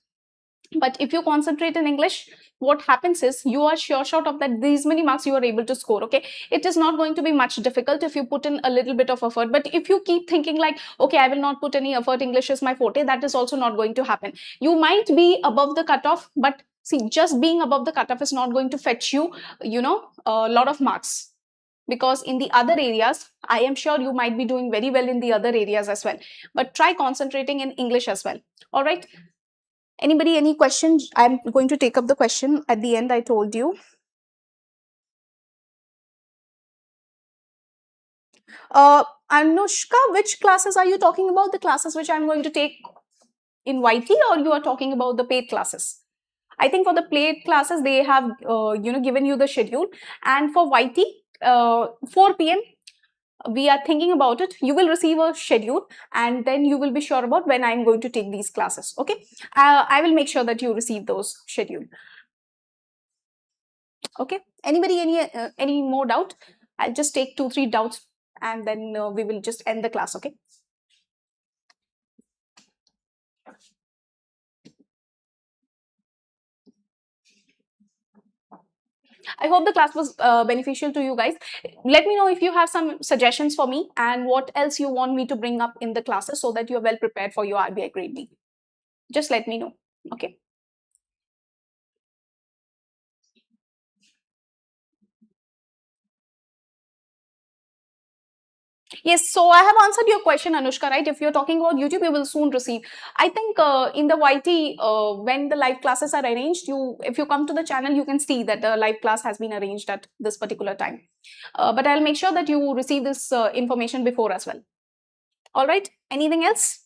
But if you concentrate in English, what happens is you are sure shot of that these many marks you are able to score. Okay, it is not going to be much difficult if you put in a little bit of effort. But if you keep thinking like, okay, I will not put any effort, English is my forte, that is also not going to happen. You might be above the cutoff, but see, just being above the cutoff is not going to fetch you, a lot of marks. Because in the other areas, I am sure you might be doing very well in the other areas as well. But try concentrating in English as well. All right. Anybody, any questions? I'm going to take up the question at the end, I told you. Anushka, which classes are you talking about? The classes which I'm going to take in YT, or you are talking about the paid classes? I think for the paid classes, they have, given you the schedule. And for YT, 4 p.m. we are thinking about it. You will receive a schedule and then you will be sure about when I'm going to take these classes. Okay, I will make sure that you receive those schedule. Okay, anybody, any more doubt? I'll just take 2-3 doubts and then we will just end the class. Okay. I hope the class was beneficial to you guys. Let me know if you have some suggestions for me and what else you want me to bring up in the classes so that you're well prepared for your RBI Grade B. Just let me know. Okay. Yes, so I have answered your question, Anushka, right? If you're talking about YouTube, you will soon receive. I think in the YT, when the live classes are arranged, if you come to the channel, you can see that the live class has been arranged at this particular time. But I'll make sure that you receive this information before as well. All right, anything else?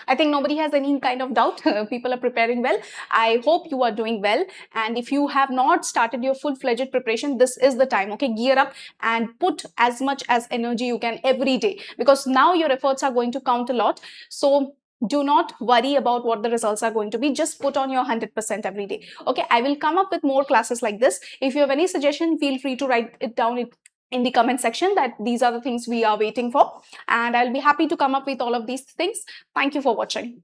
I think nobody has any kind of doubt. People are preparing well. I hope you are doing well. And if you have not started your full-fledged preparation, this is the time. Okay, gear up and put as much as energy you can every day, because now your efforts are going to count a lot. So do not worry about what the results are going to be. Just put on your 100% every day. Okay, I will come up with more classes like this. If you have any suggestion, feel free to write it down in the comment section that these are the things we are waiting for, and I'll be happy to come up with all of these things. Thank you for watching.